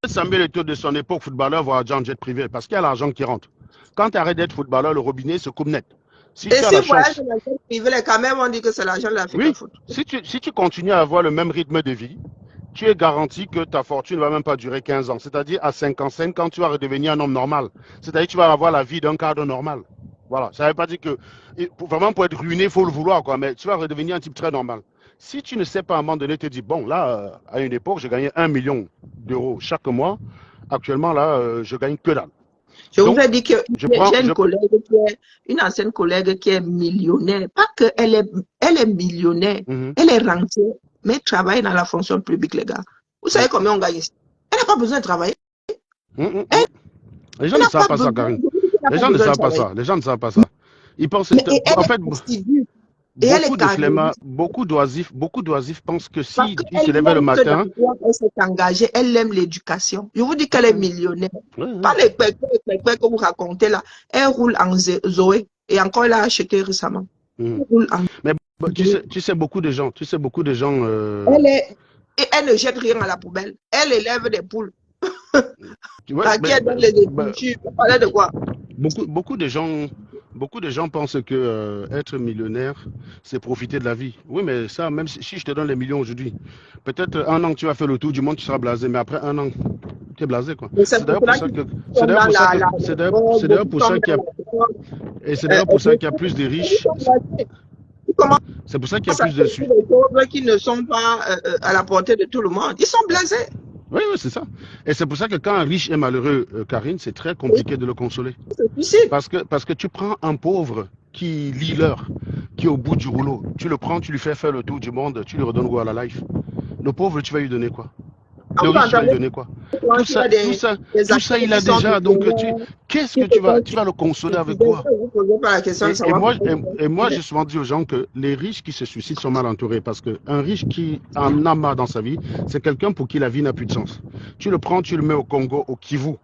Samuel Eto'o de son époque, footballeur, va avoir un jet privé parce qu'il y a l'argent qui rentre. Quand tu arrêtes d'être footballeur, le robinet se coupe net. Si
Et
tu as
si
la
voyage
chance,
dans un privé, les caméras vont dire que c'est l'argent de l'Afrique
oui,
foot.
si tu continues à avoir le même rythme de vie, tu es garanti que ta fortune ne va même pas durer 15 ans. C'est-à-dire à 55 ans, tu vas redevenir un homme normal. C'est-à-dire que tu vas avoir la vie d'un cadre normal. Voilà. Ça ne veut pas dire que, vraiment pour être ruiné, il faut le vouloir, quoi. Mais tu vas redevenir un type très normal. Si tu ne sais pas à un moment donné te dire, bon, là, à une époque, j'ai gagné 1 million d'euros chaque mois. Actuellement, là, je gagne que dalle.
Je vous
Donc,
ai dit que
je prends,
j'ai
je,
une ancienne collègue qui est millionnaire. Pas qu'elle elle est millionnaire,
Mhm,
elle est rentière, mais elle travaille dans la fonction publique, les gars. Vous savez
mhm,
combien on gagne ici? Elle n'a pas besoin de travailler.
mhm,
Elle
mhm. Les gens ne
n'a
savent
pas
pas ça,
besoin,
Karine.
elle n'a
Les
pas
gens ne
besoin de
savent pas
travailler.
ça. Les gens ne savent pas ça. Ils pensent,
Mais, et elle
en fait,
est assidue et elle est carriériste.
beaucoup d'oisifs pensent que
Parce
si tu te
qu'elle
lèves le
aime ce
matin,
dans quoi elle s'est engagée, elle aime l'éducation. Je vous dis qu'elle est
ouais,
millionnaire.
ouais.
Pas les pépés que vous racontez là. Elle roule en Zoé. Et encore, elle a acheté récemment.
Mhm.
Elle roule en
Mais
Zoé.
tu sais beaucoup de gens,
Et elle ne jette rien à la poubelle. Elle élève des poules.
ouais,
À qui elle donne les épluchures. Vous parlez de quoi?
beaucoup, beaucoup de gens pensent que être millionnaire, c'est profiter de la vie. Oui, mais ça, même si je te donne les millions aujourd'hui, peut-être un an que tu vas faire le tour du monde, tu seras blasé, mais après un an, tu es blasé, quoi.
Mais c'est
C'est
pour
d'ailleurs pour
cela
ça
qu'ils
que,
sont dans
c'est d'ailleurs
beaucoup
pour ça
tombent
qu'il y a,
dans la drogue.
et c'est d'ailleurs pour ça qu'il y a plus de
Ils
riches.
sont blasés. Ils commencent
C'est pour ça qu'il y a
à
plus de
faire des choses qui ne sont pas à la portée de tout le monde. Ils sont blasés.
Oui, oui, c'est ça. Et c'est pour ça que quand un riche est malheureux, Karine, c'est très compliqué de le consoler.
C'est suicide.
Parce que tu prends un pauvre qui lit l'heure, qui est au bout du rouleau, tu le prends, tu lui fais faire le tour du monde, tu lui redonnes quoi à la life. Le pauvre, tu vas lui donner quoi?
Quand
Le
vous
riche, tu vas lui
entendez
donner quoi?
quand il y a des
Tout ça,
acteurs
il a
qui sont
déjà. Donc,
millionnaires,
qu'est-ce
qui
que
se font
tu vas le consoler avec
suicider,
quoi?
vous ne posez pas la question de savoir pourquoi ils sont
Et moi,
suicidaires.
j'ai souvent dit aux gens que les riches qui se suicident sont mal entourés parce qu'un riche qui en a marre dans sa vie, c'est quelqu'un pour qui la vie n'a plus de sens. Tu le prends, tu le mets au Congo, au Kivu,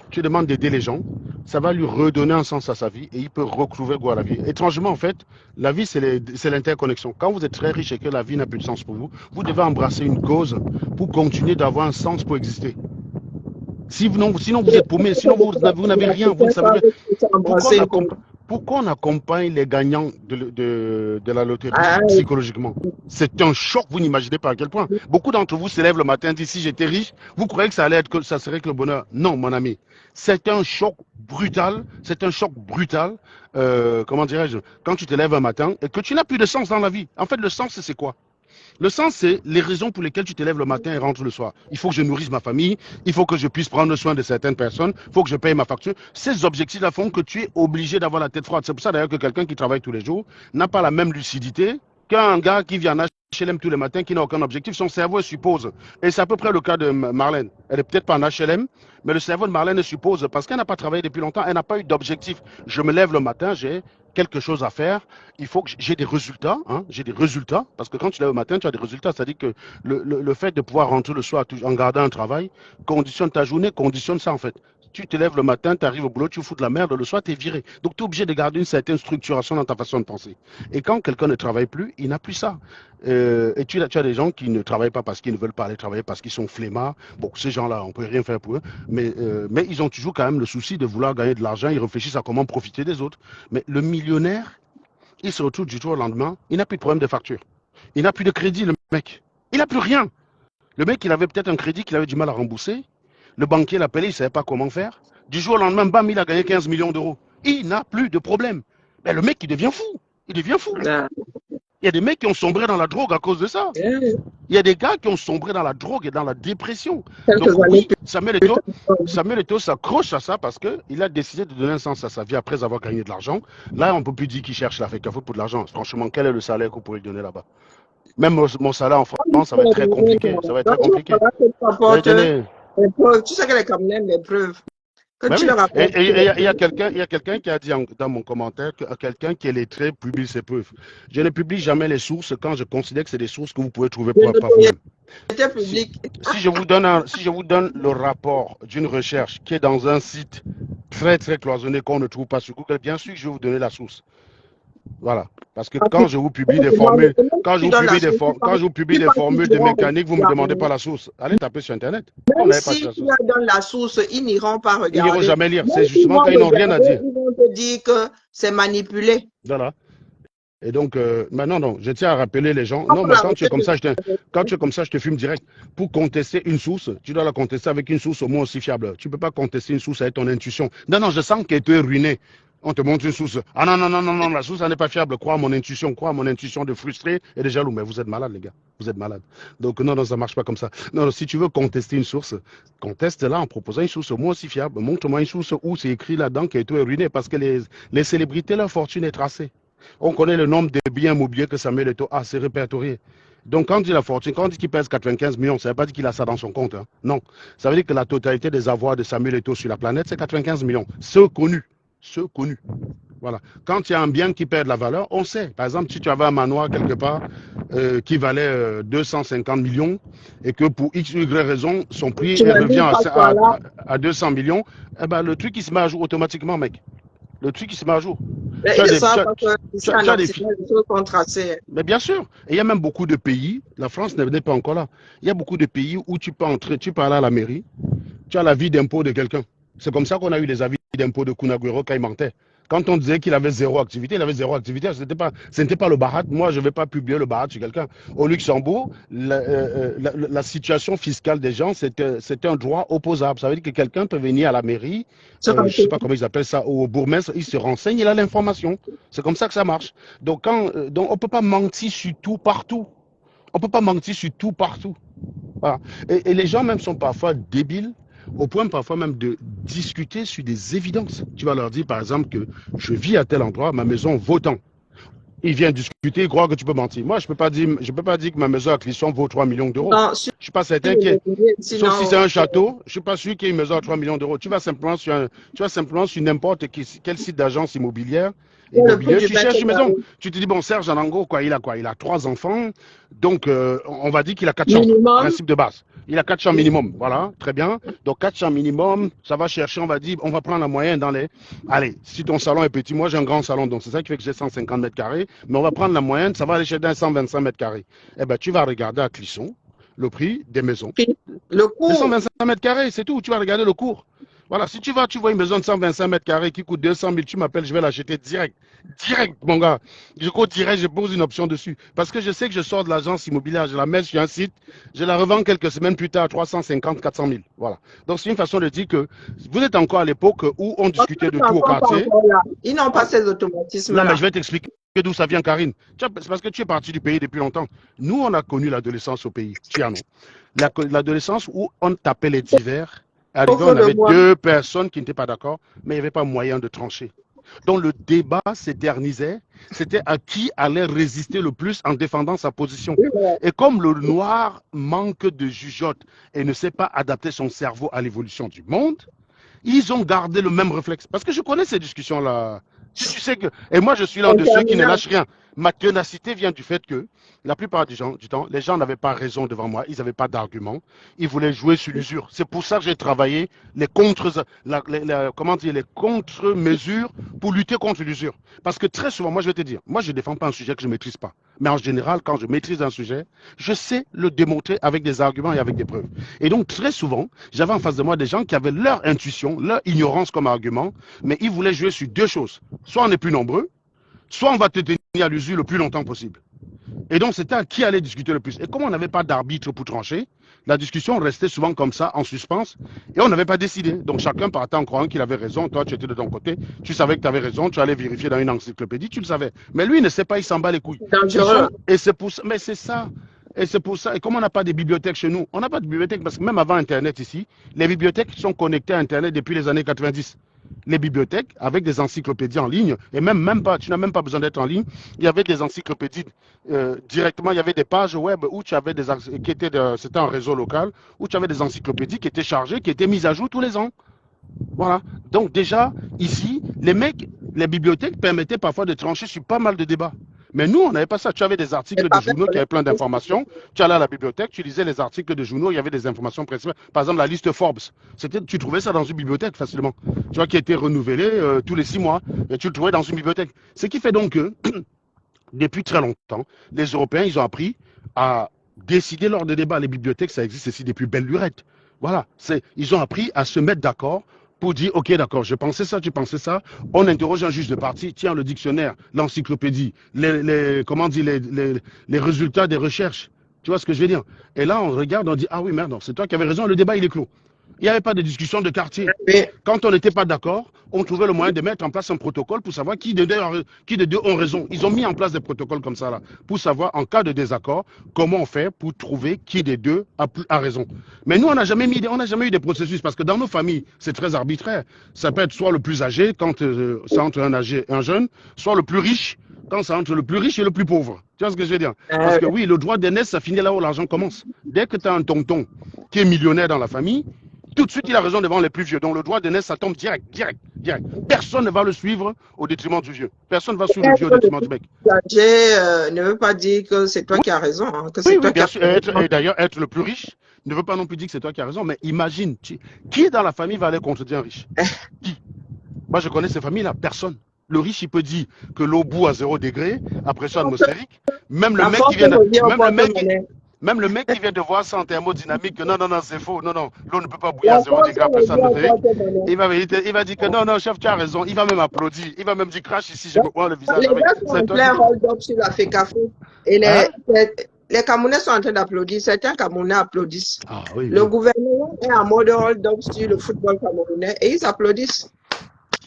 tu demandes d'aider les gens, ça va lui redonner un sens à sa vie et il peut retrouver goût à la vie. Étrangement, en fait, la vie, c'est l'interconnexion. Quand vous êtes très riche et que la vie n'a plus de sens pour vous, vous devez embrasser une cause pour continuer d'avoir un sens pour exister. Sinon, vous êtes paumé, sinon vous n'avez rien, vous ne savez rien. Pourquoi
Embrasser une cause.
pourquoi on accompagne les gagnants de la loterie
Ah,
psychologiquement? C'est un choc, vous n'imaginez pas à quel point. Beaucoup d'entre vous se lèvent le matin et disent si j'étais riche, vous croyez que ça serait que le bonheur? Non, mon ami. C'est un choc brutal, comment dirais-je, quand tu te lèves un matin et que tu n'as plus de sens dans la vie. En fait, le sens, c'est quoi? Le sens, c'est les raisons pour lesquelles tu te lèves le matin et rentres le soir. Il faut que je nourrisse ma famille, il faut que je puisse prendre soin de certaines personnes, il faut que je paye ma facture. Ces objectifs-là font que tu es obligé d'avoir la tête froide. C'est pour ça d'ailleurs que quelqu'un qui travaille tous les jours n'a pas la même lucidité qu'un gars qui vient en HLM tous les matins, qui n'a aucun objectif. Son cerveau suppose. Et c'est à peu près le cas de Marlène. Elle est peut-être pas en HLM, mais le cerveau de Marlène suppose parce qu'elle n'a pas travaillé depuis longtemps, elle n'a pas eu d'objectif. Je me lève le matin, j'ai quelque chose à faire, il faut que j'ai des résultats, hein, j'ai des résultats, parce que quand tu lèves le matin, tu as des résultats, c'est-à-dire que le fait de pouvoir rentrer le soir en gardant un travail, conditionne ta journée, conditionne ça en fait. Tu te lèves le matin, tu arrives au boulot, tu fous de la merde, le soir tu es viré. Donc tu es obligé de garder une certaine structuration dans ta façon de penser. Et quand quelqu'un ne travaille plus, il n'a plus ça. Et tu as des gens qui ne travaillent pas parce qu'ils ne veulent pas aller travailler, parce qu'ils sont flemmards. Bon, ces gens-là, on ne peut rien faire pour eux, mais ils ont toujours quand même le souci de vouloir gagner de l'argent, ils réfléchissent à comment profiter des autres. Mais le millionnaire, il se retrouve du jour au lendemain, il n'a plus de problème de facture. Il n'a plus de crédit, le mec. Il n'a plus rien. Le mec, il avait peut-être un crédit qu'il avait du mal à rembourser. Le banquier l'appelait, il ne savait pas comment faire. Du jour au lendemain, bam, il a gagné 15 millions d'euros. Il n'a plus de problème. Mais le mec, il devient fou. Il devient fou.
ah.
Il y a des mecs qui ont sombré dans la drogue à cause de ça.
Yeah.
Il y a des gars qui ont sombré dans la drogue et dans la dépression. Donc
Quelques années
oui,
plus
Samuel Eto'o s'accroche à ça parce qu'il a décidé de donner un sens à sa vie après avoir gagné de l'argent. Là, on ne peut plus dire qu'il cherche la fake pour de l'argent. Franchement, quel est le salaire que vous pourriez lui donner là-bas? Même mon salaire en France, ça va être très compliqué. Ça va être très compliqué. Vous allez donner...
Tu sais que les Camerounais, les preuves. Que
Ben
tu
oui.
leur apportes.
Et il y a quelqu'un qui a dit dans mon commentaire que quelqu'un qui est lettré publie ses preuves. Je ne publie jamais les sources quand je considère que c'est des sources que vous pouvez trouver par vous-même. Si je vous donne le rapport d'une recherche qui est dans un site très très cloisonné qu'on ne trouve pas sur Google, bien sûr que je vais vous donner la source. Voilà. Parce que quand je vous publie des formules, quand je vous publie des formules de mécanique, vous ne me demandez pas la source. Allez taper sur Internet.
Même si tu leur donnes la source, ils n'iront pas regarder.
Ils n'iront jamais lire. C'est justement quand ils n'ont rien à dire.
Ils vont te dire que c'est manipulé.
Voilà. Et donc, maintenant, non, je tiens à rappeler les gens. Non, mais quand tu es comme ça, je te fume direct. Pour contester une source, tu dois la contester avec une source au moins aussi fiable. Tu ne peux pas contester une source avec ton intuition. Non, non, je sens qu'elle est ruinée. On te montre une source. Ah non, non, non, non, non, la source, elle n'est pas fiable. Crois à mon intuition de frustré et de jaloux. Mais vous êtes malade, les gars. Vous êtes malade. Donc, non, non, ça ne marche pas comme ça. Non, non, si tu veux contester une source, conteste-la en proposant une source au moins aussi fiable. Montre-moi une source où c'est écrit là-dedans qu'elle est ruinée parce que les célébrités, leur fortune est tracée. On connaît le nombre de biens immobiliers que Samuel Eto'o a, c'est répertorié. Donc, quand on dit la fortune, quand on dit qu'il pèse 95 millions, ça ne veut pas dire qu'il a ça dans son compte. Hein. Non. Ça veut dire que la totalité des avoirs de Samuel Eto'o sur la planète, c'est 95 millions. Ceux connus. Ceux connus. Voilà. Quand il y a un bien qui perd de la valeur, on sait. Par exemple, si tu avais un manoir quelque part qui valait 250 millions et que pour X ou Y raison, son prix revient à 200 millions, eh ben, le truc, il se met à jour automatiquement, mec. Le truc, il se met à jour. Mais bien sûr. Et il y a même beaucoup de pays, la France n'est pas encore là. Il y a beaucoup de pays où tu peux entrer, tu peux aller à la mairie, tu as l'avis d'impôt de quelqu'un. C'est comme ça qu'on a eu les avis d'impôt de Kunagüero quand il mentait. Quand on disait qu'il avait zéro activité, il avait zéro activité. Ce n'était pas le barat. Moi, je ne vais pas publier le barat sur quelqu'un. Au Luxembourg, la situation fiscale des gens, c'était un droit opposable. Ça veut dire que quelqu'un peut venir à la mairie, je ne sais pas comment ils appellent ça, au bourgmestre, il se renseigne, il a l'information. C'est comme ça que ça marche. Donc, on ne peut pas mentir sur tout, partout. On ne peut pas mentir sur tout, partout. Voilà. Et les gens même sont parfois débiles, au point parfois même de discuter sur des évidences. Tu vas leur dire par exemple que je vis à tel endroit, ma maison vaut tant. Ils viennent discuter, ils croient que tu peux mentir. Moi, je peux pas dire que ma maison à Clisson vaut 3 millions d'euros. Je suis pas certain qu'il y ait... Sauf si c'est un château, je suis pas sûr qu'il y ait une maison à 3 millions d'euros. Tu vas simplement sur n'importe quel site d'agence immobilière. Tu cherches une maison. Tu te dis, bon, Serge Anango, il a 3 enfants. Donc, on va dire qu'il a 4 chambres. Principe de base. Il a 4 chambres minimum. Voilà, très bien. Donc, 4 chambres minimum, ça va chercher, on va dire, on va prendre la moyenne dans les... Allez, si ton salon est petit, moi j'ai un grand salon, donc c'est ça qui fait que j'ai 150 mètres carrés. Mais on va prendre la moyenne, ça va aller chercher 125 mètres carrés. Eh bien, tu vas regarder à Clisson le prix des maisons.
Le cours.
225 mètres carrés, c'est tout. Tu vas regarder le cours. Voilà, si tu vois une maison de 125 mètres carrés qui coûte 200 000, tu m'appelles, je vais l'acheter direct. Direct, mon gars. Je cours direct, je pose une option dessus. Parce que je sais que je sors de l'agence immobilière, je la mets sur un site, je la revends quelques semaines plus tard à 350, 400 000. Voilà. Donc c'est une façon de dire que vous êtes encore à l'époque où on discutait de tout au quartier.
Ils n'ont pas ces automatismes.
Non, mais je vais t'expliquer d'où ça vient, Karine. C'est parce que tu es parti du pays depuis longtemps. Nous, on a connu l'adolescence au pays. Tu as non. L'adolescence où on tapait les divers. Arrivé, on avait 2 personnes qui n'étaient pas d'accord, mais il n'y avait pas moyen de trancher. Donc le débat s'éternisait, c'était à qui allait résister le plus en défendant sa position. Et comme le noir manque de jugeote et ne sait pas adapter son cerveau à l'évolution du monde, ils ont gardé le même réflexe. Parce que je connais ces discussions-là. Tu sais que... Et moi, je suis l'un de ceux qui ne lâchent rien. Ma ténacité vient du fait que la plupart du temps, les gens n'avaient pas raison devant moi. Ils n'avaient pas d'argument. Ils voulaient jouer sur l'usure. C'est pour ça que j'ai travaillé les contre-mesures pour lutter contre l'usure. Parce que très souvent, moi, je vais te dire, moi, je ne défends pas un sujet que je ne maîtrise pas. Mais en général, quand je maîtrise un sujet, je sais le démontrer avec des arguments et avec des preuves. Et donc, très souvent, j'avais en face de moi des gens qui avaient leur intuition, leur ignorance comme argument, mais ils voulaient jouer sur 2 choses. Soit on est plus nombreux, soit on va te tenir à l'usure le plus longtemps possible. Et donc, c'était à qui allait discuter le plus. Et comme on n'avait pas d'arbitre pour trancher, La discussion restait souvent comme ça, en suspens, et on n'avait pas décidé. Donc chacun partait en croyant qu'il avait raison. Toi, tu étais de ton côté, tu savais que tu avais raison, tu allais vérifier dans une encyclopédie, tu le savais. Mais lui, il ne sait pas, il s'en bat les couilles.
Dangereux.
Et c'est pour ça, mais c'est ça. Et c'est pour ça, et comme on n'a pas de bibliothèque chez nous, on n'a pas de bibliothèque parce que même avant Internet ici, les bibliothèques sont connectées à Internet depuis les années 90. Les bibliothèques avec des encyclopédies en ligne, et même pas, tu n'as même pas besoin d'être en ligne, il y avait des encyclopédies directement, il y avait des pages web où tu avais c'était un réseau local, où tu avais des encyclopédies qui étaient chargées, qui étaient mises à jour tous les ans. Voilà. Donc déjà, ici, les bibliothèques permettaient parfois de trancher sur pas mal de débats. Mais nous, on n'avait pas ça. Tu avais des articles de journaux qui avaient plein d'informations. Tu allais à la bibliothèque, tu lisais les articles de journaux, il y avait des informations principales. Par exemple, la liste Forbes. Tu trouvais ça dans une bibliothèque facilement. Tu vois, qui était renouvelée tous les 6 mois. Et tu le trouvais dans une bibliothèque. Ce qui fait donc que, depuis très longtemps, les Européens, ils ont appris à décider lors des débats. Les bibliothèques, ça existe ici depuis belle lurette. Voilà. Ils ont appris à se mettre d'accord pour dire, ok, d'accord, je pensais ça, tu pensais ça. On interroge un juge de parti, tiens, le dictionnaire, l'encyclopédie, les résultats des recherches. Tu vois ce que je veux dire? Et là, on regarde, on dit, ah oui, merde, c'est toi qui avais raison, le débat, il est clos. Il n'y avait pas de discussion de quartier. Quand on n'était pas d'accord, on trouvait le moyen de mettre en place un protocole pour savoir qui de deux ont raison. Ils ont mis en place des protocoles comme ça, là, pour savoir, en cas de désaccord, comment on fait pour trouver qui des deux a raison. Mais nous, on n'a jamais eu des processus, parce que dans nos familles, c'est très arbitraire. Ça peut être soit le plus âgé, quand c'est entre un âgé et un jeune, soit le plus riche, quand c'est entre le plus riche et le plus pauvre. Tu vois ce que je veux dire? Parce que oui, le droit d'aînesse, ça finit là où l'argent commence. Dès que tu as un tonton qui est millionnaire dans la famille, tout de suite, il a raison devant les plus vieux. Donc, le droit d'aînesse, ça tombe direct. Personne ne va le suivre au détriment du vieux. Personne ne va suivre le vieux au détriment du mec.
Ne veut pas dire que c'est toi qui as raison. Hein, que
oui, bien sûr. Et d'ailleurs, être le plus riche ne veut pas non plus dire que c'est toi qui as raison. Mais imagine, qui dans la famille va aller contredire un riche? Qui? Moi, je connais ces familles-là. Personne. Le riche, il peut dire que l'eau bout à 0 degré, à pression atmosphérique. Même le mec qui vient Même le mec qui vient de voir ça en thermodynamique, que non, c'est faux, non, l'eau ne peut pas bouillir à 0 degré à pression atmosphérique. Il va dire que non, chef, tu as raison. Il va même applaudir. Il va même dire crash ici, je me prends le visage.
Les gars sont en plein hold-up sur la FECAFO. Et les Camerounais sont en train d'applaudir. Certains Camerounais applaudissent.
Ah, oui,
le gouvernement est en mode hold-up sur le football camerounais et ils applaudissent.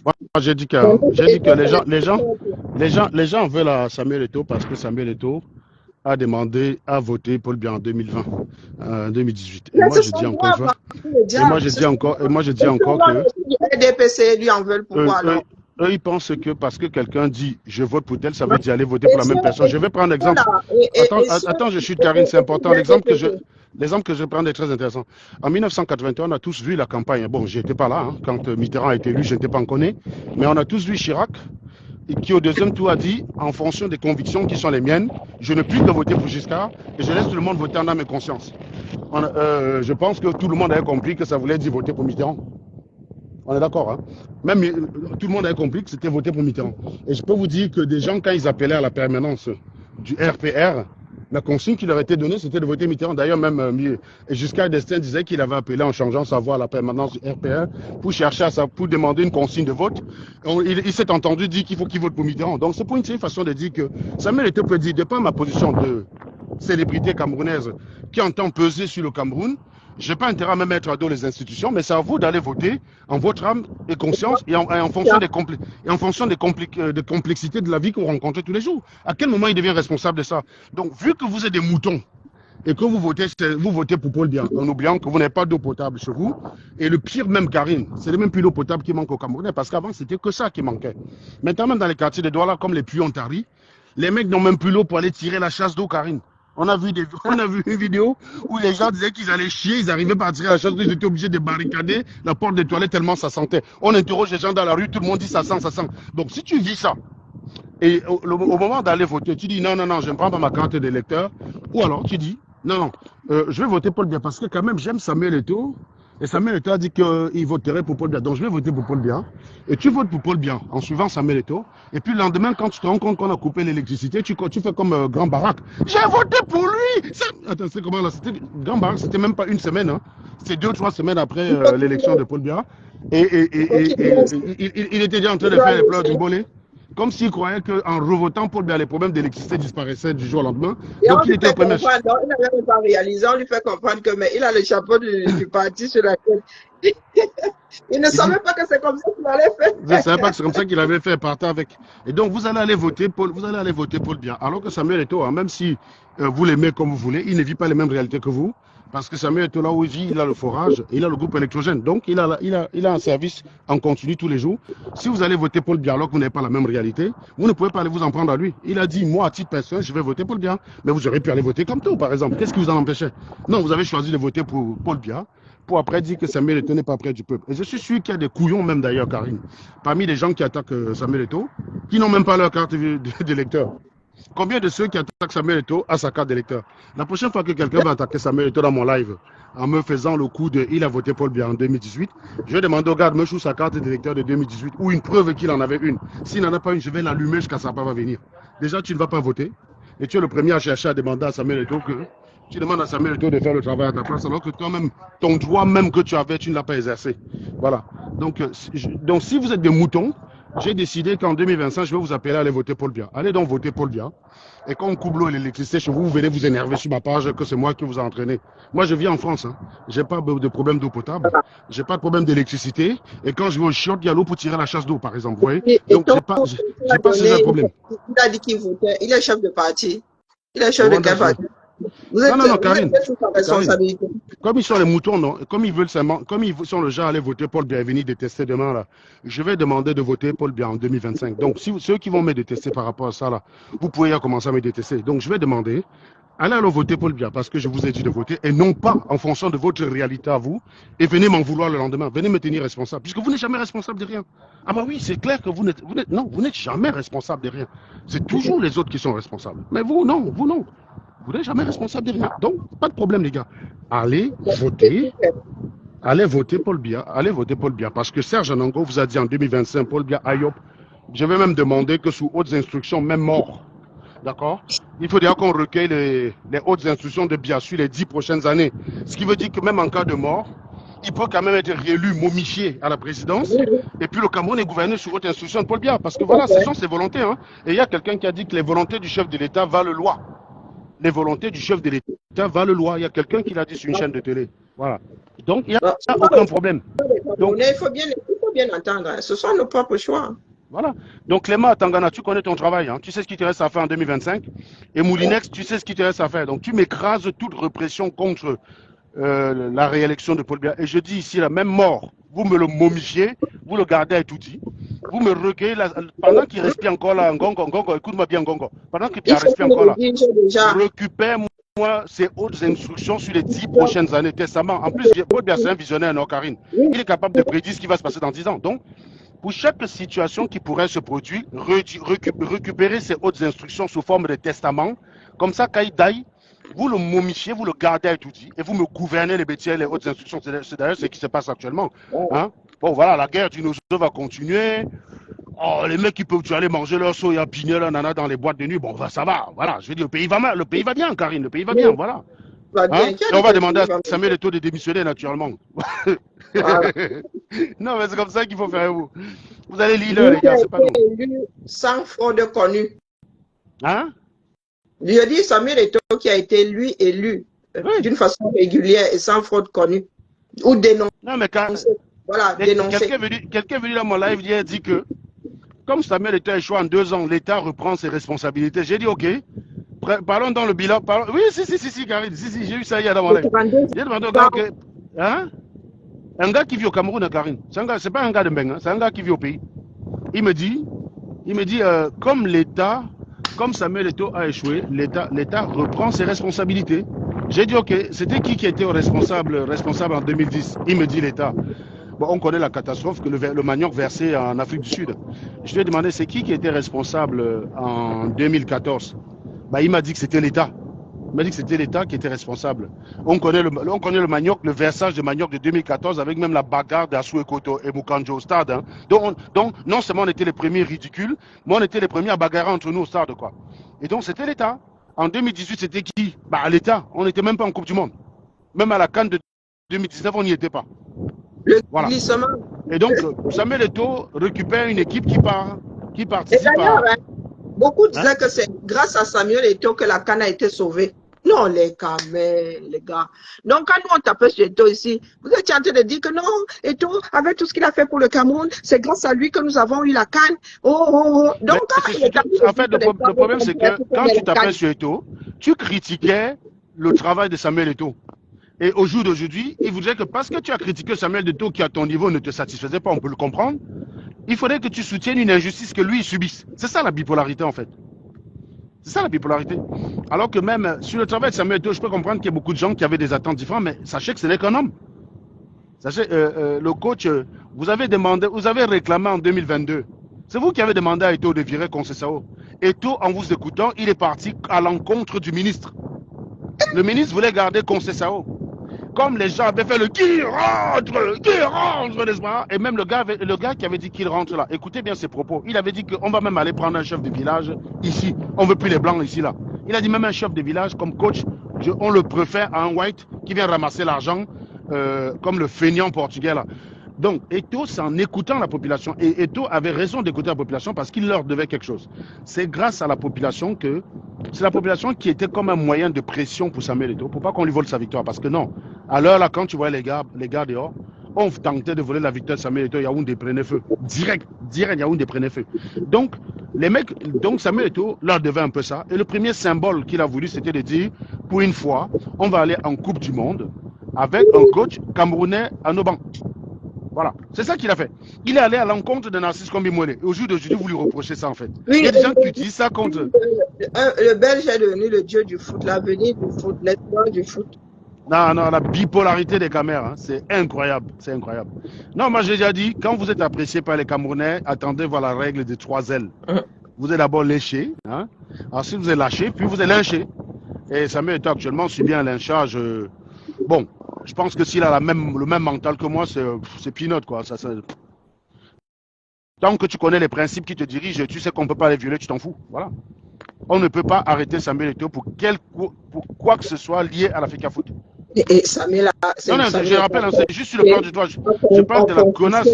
Moi, j'ai dit que les gens veulent à Samuel Eto'o parce que Samuel Eto'o a demandé à voter Paul Biya en 2020, 2018. Et moi, je dis encore que
les DPC lui en veulent pouvoir.
Eux, ils pensent que parce que quelqu'un dit je vote pour tel, ça veut dire aller voter pour la même personne. Je vais prendre l'exemple. Attends, je suis Karine, c'est important. L'exemple que je prends est très intéressant. En 1981, on a tous vu la campagne. Bon, j'étais pas là, hein. Quand Mitterrand a été élu, je n'étais pas en connaît. Mais on a tous vu Chirac, qui au deuxième tour a dit, en fonction des convictions qui sont les miennes, je ne puis que voter pour Giscard et je laisse tout le monde voter en âme et conscience. Je pense que tout le monde avait compris que ça voulait dire voter pour Mitterrand. On est d'accord, hein? Même tout le monde avait compris que c'était voter pour Mitterrand. Et je peux vous dire que des gens, quand ils appelaient à la permanence du RPR, la consigne qui leur était donnée, c'était de voter Mitterrand. D'ailleurs, même Giscard d'Estaing disait qu'il avait appelé en changeant sa voix à la permanence du RPR pour chercher pour demander une consigne de vote. Il s'est entendu dire qu'il faut qu'il vote pour Mitterrand. Donc, c'est pour une façon de dire que Samuel Eto'o peut dire, de par ma position de célébrité camerounaise qui entend peser sur le Cameroun, je n'ai pas intérêt à me mettre à dos les institutions, mais c'est à vous d'aller voter en votre âme et conscience et en fonction des complexités de la vie que vous rencontrez tous les jours. À quel moment il devient responsable de ça? Donc, vu que vous êtes des moutons et que vous votez pour Paul Biya, en oubliant que vous n'avez pas d'eau potable chez vous, et le pire même, Karine, c'est même plus l'eau potable qui manque au Camerounais, parce qu'avant, c'était que ça qui manquait. Maintenant, même dans les quartiers de Douala, comme les puits Ontari, les mecs n'ont même plus l'eau pour aller tirer la chasse d'eau, Karine. On a vu une vidéo où les gens disaient qu'ils allaient chier, ils arrivaient pas à tirer la chasse, ils étaient obligés de barricader la porte des toilettes tellement ça sentait. On interroge les gens dans la rue, tout le monde dit ça sent, ça sent. Donc si tu vis ça, et au moment d'aller voter, tu dis non, je ne prends pas ma carte d'électeur, ou alors tu dis non, je vais voter Paul Biya parce que quand même j'aime Samuel Eto'o. Et Samuel Eto'o a dit qu'il voterait pour Paul Biya. Donc je vais voter pour Paul Biya. Et tu votes pour Paul Biya en suivant Samuel Eto'o. Et puis le lendemain, quand tu te rends compte qu'on a coupé l'électricité, tu fais comme Grand Barak. J'ai voté pour lui. Attends, c'est comment là? Grand Barak, c'était même pas une semaine. Hein. C'était 2 ou 3 semaines après l'élection de Paul Biya. Et il était déjà en train de faire les pleurs du bolé. Comme s'il croyait qu'en revotant Paul Biya, les problèmes d'électricité disparaissaient du jour au lendemain.
Et on
Donc, il
lui
était le
fait
premier.
comprendre, non, il n'avait même pas réalisé, on lui fait comprendre que mais il a le chapeau du parti sur la tête. Il ne
Il dit,
savait pas que c'est comme ça qu'il allait
vous ne
faire.
savez pas que c'est comme ça qu'il avait fait partir avec. Et donc, vous allez aller voter Paul Biya. Alors que Samuel Eto'o, hein, même si vous l'aimez comme vous voulez, il ne vit pas les mêmes réalités que vous. Parce que Samuel Eto'o, là où il vit, il a le forage, il a le groupe électrogène. Donc, il a un service en continu tous les jours. Si vous allez voter Paul Biya alors que vous n'avez pas la même réalité, vous ne pouvez pas aller vous en prendre à lui. Il a dit, moi, à titre personnel, je vais voter Paul Biya. Mais vous auriez pu aller voter comme toi, par exemple. Qu'est-ce qui vous en empêchait? Non, vous avez choisi de voter pour Paul Biya, pour après dire que Samuel Eto'o n'est pas près du peuple. Et je suis sûr qu'il y a des couillons même d'ailleurs, Karine, parmi les gens qui attaquent Samuel Eto'o, qui n'ont même pas leur carte d'électeur. Combien de ceux qui attaquent Samuel Eto'o a sa carte d'électeur? La prochaine fois que quelqu'un va attaquer Samuel Eto'o dans mon live, en me faisant le coup de « il a voté Paul Biya en 2018 », je vais demander au gars de me choisir sa carte d'électeur de 2018 ou une preuve qu'il en avait une. S'il n'en a pas une, je vais l'allumer jusqu'à ça va venir. Déjà, tu ne vas pas voter et tu es le premier à chercher à demander à Samuel Eto'o que tu demandes à Samuel Eto'o de faire le travail à ta place alors que toi-même, ton droit même que tu avais, tu ne l'as pas exercé. Voilà. Donc si vous êtes des moutons, j'ai décidé qu'en 2025, je vais vous appeler à aller voter Paul Biya. Allez donc voter Paul Biya. Et quand on coupe l'eau et l'électricité chez vous, vous venez vous énerver sur ma page que c'est moi qui vous ai entraîné. Moi, je vis en France. Hein. Je n'ai pas de problème d'eau potable. Je n'ai pas de problème d'électricité. Et quand je vais au chiottes, il y a l'eau pour tirer la chasse d'eau, par exemple. Vous voyez? Donc, je n'ai pas ce problème.
Il a dit qu'il votait. Il est chef de parti. Il est chef de quel parti? Vous êtes,
non, Karine.
Sous sa responsabilité.
Comme ils sont les moutons, non, comme ils sont le genre à aller voter Paul Biya et venir détester demain, là, je vais demander de voter Paul Biya en 2025. Donc, si ceux qui vont me détester par rapport à ça, là, vous pouvez commencer à me détester. Donc, je vais demander, allez voter Paul Biya parce que je vous ai dit de voter et non pas en fonction de votre réalité à vous et venez m'en vouloir le lendemain. Venez me tenir responsable puisque vous n'êtes jamais responsable de rien. Ah bah oui, c'est clair que vous n'êtes jamais responsable de rien. C'est toujours les autres qui sont responsables. Mais vous, non. Vous n'êtes jamais responsable de rien. Donc, pas de problème, les gars. Allez voter Paul Biya. Allez voter Paul Biya. Parce que Serge Anango vous a dit en 2025, Paul Biya, Ayop. Je vais même demander que sous hautes instructions, même mort. D'accord? Il faut dire qu'on recueille les hautes instructions de Biya sur les 10 prochaines années. Ce qui veut dire que même en cas de mort, il peut quand même être réélu, momifié à la présidence. Et puis le Cameroun est gouverné sous haute instruction de Paul Biya. Parce que voilà, ce sont ses volontés. Hein. Et il y a quelqu'un qui a dit que les volontés du chef de l'État valent loi. Les volontés du chef de l'État valent loi. Il y a quelqu'un qui l'a dit sur une chaîne de télé. Voilà. Donc, il n'y a aucun problème.
Donc, il faut bien entendre. Ce sont nos propres choix.
Voilà. Donc, Clément Tangana, tu connais ton travail. Hein. Tu sais ce qui te reste à faire en 2025. Et Moulinex, tu sais ce qui te reste à faire. Donc, tu m'écrases toute répression contre la réélection de Paul Biya. Et je dis ici, la même mort, vous me le momifiez, vous le gardez à tout dit. Vous me recueillez pendant qu'il respire encore là, Ngongo, écoute-moi bien, Ngongo. Pendant qu'il respire encore là, récupère-moi ces hautes instructions sur les 10 prochaines années, testament. En plus, Paul Biya, c'est un visionnaire, non, Karine? Il est capable de prédire ce qui va se passer dans 10 ans. Donc, pour chaque situation qui pourrait se produire, récupérer ces hautes instructions sous forme de testament. Comme ça, Kaïdaï, vous le momifiez, vous le gardez à tout dit, et vous me gouvernez les bêtises, les hautes instructions. C'est d'ailleurs ce qui se passe actuellement. Hein? Bon, voilà, la guerre, tu nous va continuer. Oh, les mecs, ils peuvent aller manger leur soya pigné, là, nana, dans les boîtes de nuit. Bon, ça va, voilà. Je veux dire, le pays va mal, le pays va bien, Karine, le pays va bien, voilà. Hein? Et on va demander à Samuel Eto'o de démissionner, naturellement. Non, mais c'est comme ça qu'il faut faire, vous. Vous allez lire, les gars, c'est pas nous.
Sans fraude connue.
Hein?
Je dis Samuel Eto'o qui a été, lui, élu d'une façon régulière et sans fraude connue. Ou dénoncé.
Non, mais
voilà, dénoncé.
Quelqu'un est venu dans mon live hier dit que, comme Samuel Eto'o a échoué en 2 ans, l'État reprend ses responsabilités. J'ai dit, OK, parlons dans le bilan. Oui, si, Karine, si, j'ai eu ça hier dans mon live. J'ai demandé au gars que, hein? Un gars qui vit au Cameroun, Karine, c'est pas un gars de Mbengue, c'est un gars qui vit au pays. Il me dit, comme l'État, comme Samuel Eto'o a échoué, l'État reprend ses responsabilités. J'ai dit, OK, c'était qui était responsable en 2010? Il me dit l'État. Bon, on connaît la catastrophe que le manioc versé en Afrique du Sud. Je lui ai demandé, c'est qui était responsable en 2014? Bah, il m'a dit que c'était l'État. Il m'a dit que c'était l'État qui était responsable. On connaît le manioc, le versage de manioc de 2014 avec même la bagarre d'Assou Ekoto et Mukanjo au stade. Hein. Donc, non seulement on était les premiers ridicules, mais on était les premiers à bagarrer entre nous au stade, quoi. Et donc, c'était l'État. En 2018, c'était qui? Bah, l'État. On n'était même pas en Coupe du Monde. Même à la CAN de 2019, on n'y était pas.
Le
voilà.
glissement.
Et donc, Samuel Eto'o récupère une équipe qui part qui
Et
participe
d'ailleurs,
à...
hein, beaucoup
Hein?
disaient que c'est grâce à Samuel Eto'o que la canne a été sauvée. Non, les camés, les gars. Donc, quand nous, on tapait sur Eto'o ici, vous étiez en train de dire que non, Eto'o, avec tout ce qu'il a fait pour le Cameroun, c'est grâce à lui que nous avons eu la canne. Oh, oh, oh. Donc,
Mais
quand
c'est
il est
surtout,
arrivé
en
de dire
fait,
que les
le
femmes
problème,
sont
c'est
prêtes
que
pour
quand
faire
tu
la
t'appelles
canne.
sur Eto'o, tu critiquais le travail de Samuel Eto'o. Et au jour d'aujourd'hui, il voudrait que parce que tu as critiqué Samuel Eto'o qui à ton niveau ne te satisfaisait pas, on peut le comprendre, il faudrait que tu soutiennes une injustice que lui il subisse. C'est ça la bipolarité en fait. C'est ça la bipolarité. Alors que même sur le travail de Samuel Eto'o, je peux comprendre qu'il y a beaucoup de gens qui avaient des attentes différentes, mais sachez que ce n'est qu'un homme. Sachez, le coach, vous avez demandé, vous avez réclamé en 2022. C'est vous qui avez demandé à Eto'o de virer Conceição. Eto'o, en vous écoutant, il est parti à l'encontre du ministre. Le ministre voulait garder Conceição. Comme les gens avaient fait le qui rentre, n'est-ce pas? Et même le gars qui avait dit qu'il rentre là, écoutez bien ses propos. Il avait dit qu'on va même aller prendre un chef de village ici. On ne veut plus les blancs ici là. Il a dit même un chef de village comme coach, on le préfère à un white qui vient ramasser l'argent comme le feignant portugais là. Donc, Eto'o, c'est en écoutant la population. Et Eto'o avait raison d'écouter la population parce qu'il leur devait quelque chose. C'est grâce à la population que... C'est la population qui était comme un moyen de pression pour Samuel Eto'o, pour pas qu'on lui vole sa victoire. Parce que non, à l'heure là, quand tu vois les gars dehors, on tentait de voler la victoire de Samuel Eto'o, Yaoundé prenait feu. Direct, Yaoundé prenait feu. Donc, les mecs, donc Samuel Eto'o leur devait un peu ça. Et le premier symbole qu'il a voulu, c'était de dire, pour une fois, on va aller en Coupe du Monde avec un coach camerounais à nos bancs. Voilà, c'est ça qu'il a fait. Il est allé à l'encontre de Narcisse Combimouele. Et au jour d'aujourd'hui, vous lui reprochez ça en fait.
Oui,
Il y a des gens qui utilisent ça contre...
le Belge est devenu le dieu du foot, l'avenir du foot, l'espoir du foot.
Non, la bipolarité des caméras, hein, c'est incroyable, c'est incroyable. Non, moi j'ai déjà dit, quand vous êtes apprécié par les Camerounais, attendez voir la règle des 3 L. Vous êtes d'abord léché, hein, ensuite vous êtes lâché, puis vous êtes lynché. Et Samuel Eto'o actuellement subit un lynchage... bon, je pense que s'il a le même mental que moi, c'est peanut, quoi. Tant que tu connais les principes qui te dirigent, tu sais qu'on ne peut pas les violer, tu t'en fous. Voilà. On ne peut pas arrêter Samuel Eto'o pour quoi que ce soit lié à l'Africa Foot.
Et Samuel a...
Non, je rappelle, hein, c'est juste sur le plan du droit. Je parle de la connasse.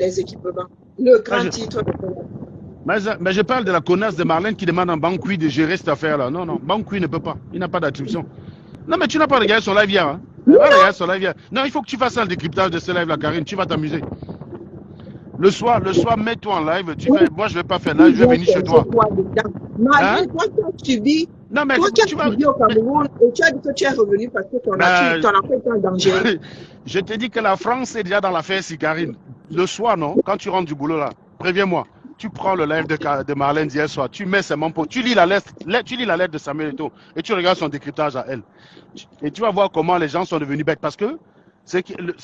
Les équipements. Le grand titre.
Mais je parle de la connasse de Marlène qui demande à Banqui de gérer cette affaire-là. Non, Banqui ne peut pas. Il n'a pas d'attribution. Non, mais tu n'as pas regardé son live hier. Hein? Non, il faut que tu fasses un décryptage de ce live-là, Karine. Tu vas t'amuser. Le soir, mets-toi en live. Moi, je ne vais pas faire live. Je vais venir chez toi.
Marlène, toi, tu as subi.
Non, mais
toi, tu as subi au Cameroun et tu as dit que tu es revenu parce que ton affaire est en danger.
Je te dis que la France est déjà dans l'affaire, si Karine. Le soir, non, quand tu rentres du boulot là, préviens-moi. Tu prends le live de Marlène d'hier soir, tu mets ses membres, tu lis la lettre de Samuel Eto'o et tu regardes son décryptage à elle. Et tu vas voir comment les gens sont devenus bêtes. Parce que ce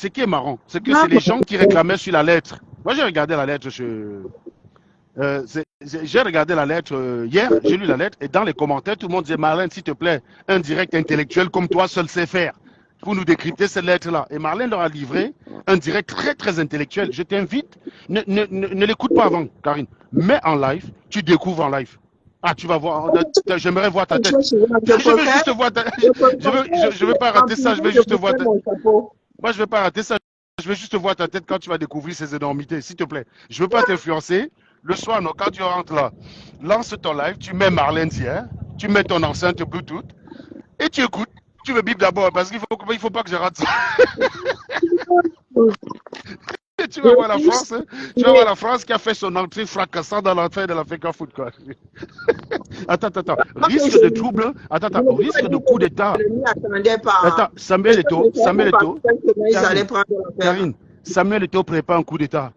qui est marrant, c'est que c'est les gens qui réclamaient sur la lettre. Moi, j'ai regardé la lettre. J'ai regardé la lettre hier, j'ai lu la lettre et dans les commentaires, tout le monde disait Marlène, s'il te plaît, un direct intellectuel comme toi seul sait faire pour nous décrypter cette lettre-là. Et Marlène leur a livré un direct très très intellectuel. Je t'invite, ne l'écoute pas avant, Karine. Mets en live, tu découvres en live. Ah, tu vas voir, j'aimerais voir ta tête. Je veux juste voir ta tête. Je veux pas rater ça, je veux juste voir ta tête. Moi, je veux pas rater ça. Je veux juste voir ta tête quand tu vas découvrir ces énormités, s'il te plaît. Je veux pas t'influencer. Le soir, non, quand tu rentres là, lance ton live, tu mets Marlène hier, tu mets ton enceinte Bluetooth et tu écoutes. Tu veux bip d'abord parce qu'il faut pas que je rate ça. Tu vas voir la France, hein? Tu vas voir la France qui a fait son entrée fracassante dans l'affaire de l'Africa Foot, quoi. Attends. Risque de trouble, risque de coup d'État. Attends, Samuel Eto'o, Karine, Samuel Eto'o prépare un coup d'État.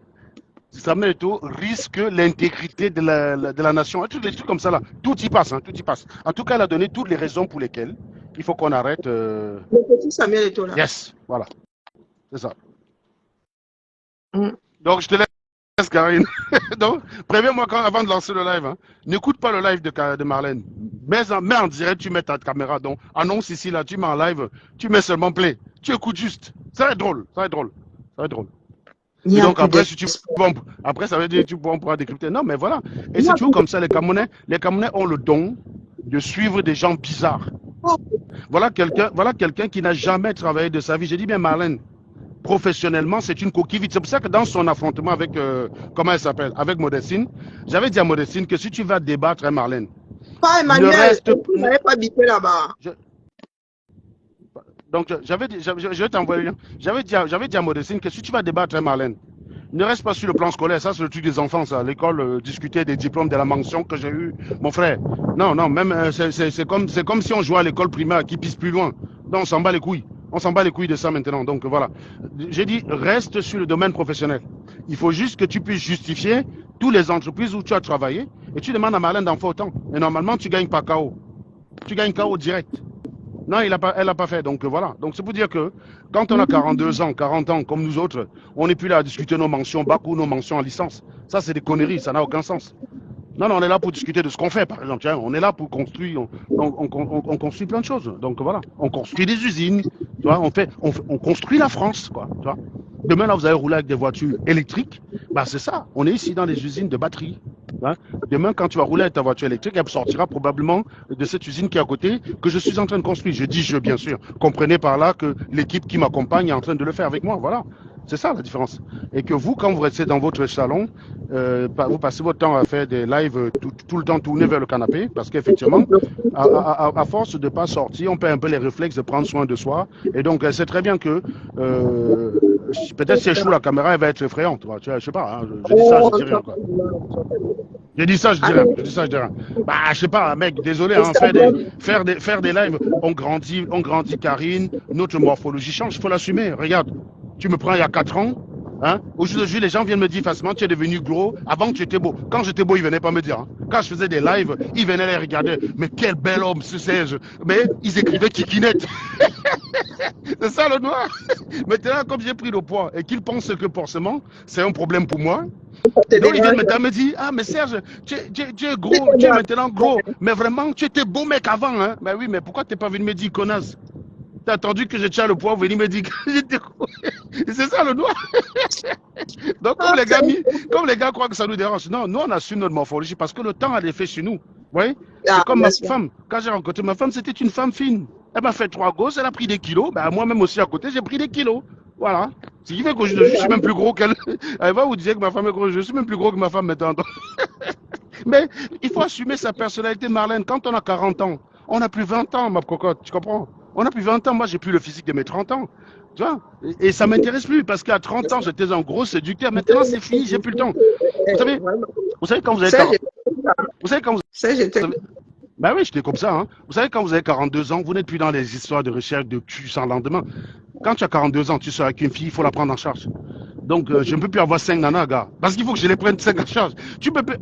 Samuel Eto'o risque l'intégrité de la nation. Tous les trucs comme ça là. Tout y passe, tout y passe. En tout cas, elle a donné toutes les raisons pour lesquelles il faut qu'on arrête. Le
petit Samuel Eto'o là.
Yes, voilà. C'est ça. Donc, je te laisse, Karine. Donc, préviens-moi avant de lancer le live. Hein. N'écoute pas le live de Marlène. Mets en direct, tu mets ta caméra. Donc, annonce ici, là, tu mets en live, tu mets seulement play. Tu écoutes juste. Ça va être drôle. Et donc après, après, ça veut dire que on pourra décrypter. Non, mais voilà. Et c'est toujours comme ça, les Camerounais ont le don de suivre des gens bizarres. Voilà quelqu'un qui n'a jamais travaillé de sa vie. J'ai dit bien, Marlène, professionnellement, c'est une coquille vide. C'est pour ça que dans son affrontement avec, comment elle s'appelle, avec Modestine, j'avais dit à Modestine que si tu vas débattre, hein, Marlène,
Pas
ne
Emmanuel,
reste...
vous n'avez pas habité là-bas.
Donc, je vais t'envoyer le lien. J'avais dit à Modestine que si tu vas débattre, hein, Marlène, ne reste pas sur le plan scolaire. Ça, c'est le truc des enfants, ça. L'école, discuter des diplômes, de la mention que j'ai eu, mon frère. Non, non, même, c'est comme si on jouait à l'école primaire qui pisse plus loin. Non, on s'en bat les couilles. On s'en bat les couilles de ça maintenant. Donc, voilà. J'ai dit, reste sur le domaine professionnel. Il faut juste que tu puisses justifier toutes les entreprises où tu as travaillé et tu demandes à Marlène d'en faire autant. Et normalement, tu gagnes pas KO. Tu gagnes KO direct. Non, elle n'a pas fait. Donc voilà. Donc c'est pour dire que quand on a 42 ans, 40 ans, comme nous autres, on n'est plus là à discuter nos mentions bac ou nos mentions en licence. Ça, c'est des conneries. Ça n'a aucun sens. Non, non, on est là pour discuter de ce qu'on fait, par exemple. Tiens, on est là pour construire. On construit plein de choses. Donc voilà. On construit des usines. Tu vois, on construit la France. Quoi, tu vois. Demain, là, vous allez rouler avec des voitures électriques. Bah, c'est ça. On est ici dans les usines de batterie. Hein. Demain, quand tu vas rouler avec ta voiture électrique, elle sortira probablement de cette usine qui est à côté, que je suis en train de construire. Je dis je, bien sûr. Comprenez par là que l'équipe qui m'accompagne est en train de le faire avec moi. Voilà. C'est ça la différence. Et que vous, quand vous restez dans votre salon, vous passez votre temps à faire des lives tout le temps tourné vers le canapé, parce qu'effectivement, à force de ne pas sortir, on perd un peu les réflexes de prendre soin de soi. Et donc, c'est très bien que peut-être si échoue la caméra, elle va être effrayante. Tu vois, je sais pas, hein, je dis ça, je dis rien. Quoi. J'ai dit ça, je dis rien. Je dis ça, je dis rien. Bah, je sais pas, mec, désolé, hein, faire des lives, on grandit, Karine, notre morphologie change, il faut l'assumer. Regarde, tu me prends il y a 4 ans, hein, aujourd'hui, les gens viennent me dire facilement, tu es devenu gros, avant tu étais beau. Quand j'étais beau, ils venaient pas me dire. Hein. Quand je faisais des lives, ils venaient les regarder. Mais quel bel homme, ce sais-je. Mais ils écrivaient Kikinette. C'est ça le noir. Maintenant, comme j'ai pris le poids et qu'ils pensent que forcément, c'est un problème pour moi, donc ils viennent maintenant me dire, ah mais Serge, tu es gros, tu es maintenant gros, mais vraiment tu étais beau mec avant, hein. Ben oui, mais pourquoi t'es pas venu me dire connasse? T'as attendu que je tiens le poids, venir me dire que j'étais gros. C'est ça le noir. Donc comme les gars croient que ça nous dérange, non, nous on assume notre morphologie parce que le temps a des effets sur nous. Vous voyez? C'est comme ma femme. Quand j'ai rencontré ma femme, c'était une femme fine. Elle m'a fait 3 gosses, elle a pris des kilos. Ben, moi-même aussi à côté, j'ai pris des kilos. Voilà. Ce qui fait que je suis même plus gros qu'elle. Elle va vous dire que ma femme est grosse. Je suis même plus gros que ma femme maintenant. Mais il faut assumer sa personnalité, Marlène. Quand on a 40 ans, on n'a plus 20 ans, ma cocotte. Tu comprends? On n'a plus 20 ans. Moi, j'ai plus le physique de mes 30 ans. Tu vois? Et ça ne m'intéresse plus parce qu'à 30 ans, j'étais un gros séducteur. Maintenant, c'est fini, j'ai plus le temps. Vous savez quand vous avez 40... Vous savez quand vous... Ben oui, j'étais comme ça. Hein. Vous savez, quand vous avez 42 ans, vous n'êtes plus dans les histoires de recherche de cul sans lendemain. Quand tu as 42 ans, tu sors avec une fille, il faut la prendre en charge. Donc, je ne peux plus avoir 5 nanas, gars. Parce qu'il faut que je les prenne 5 en charge.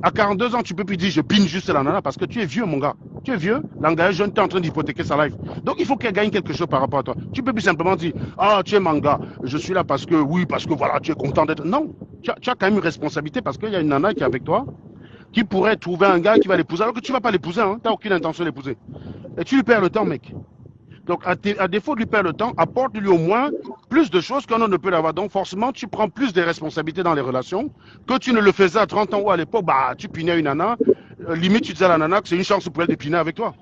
À 42 ans, tu peux plus dire je pine juste la nana parce que tu es vieux, mon gars. Tu es vieux, l'engagé jeune, tu es en train d'hypothéquer sa life. Donc, il faut qu'elle gagne quelque chose par rapport à toi. Tu peux plus simplement dire, ah, tu es mon gars, je suis là parce que, oui, parce que voilà, tu es content d'être. Non, tu as quand même une responsabilité parce qu'il y a une nana qui est avec toi, qui pourrait trouver un gars qui va l'épouser, alors que tu ne vas pas l'épouser, hein, tu n'as aucune intention de l'épouser. Et tu lui perds le temps, mec. Donc, à défaut de lui perdre le temps, apporte-lui au moins plus de choses qu'un homme ne peut l'avoir. Donc, forcément, tu prends plus de responsabilités dans les relations que tu ne le faisais à 30 ans ou à l'époque, bah, tu pinais une nana. Limite, tu disais à la nana que c'est une chance pour elle de piner avec toi.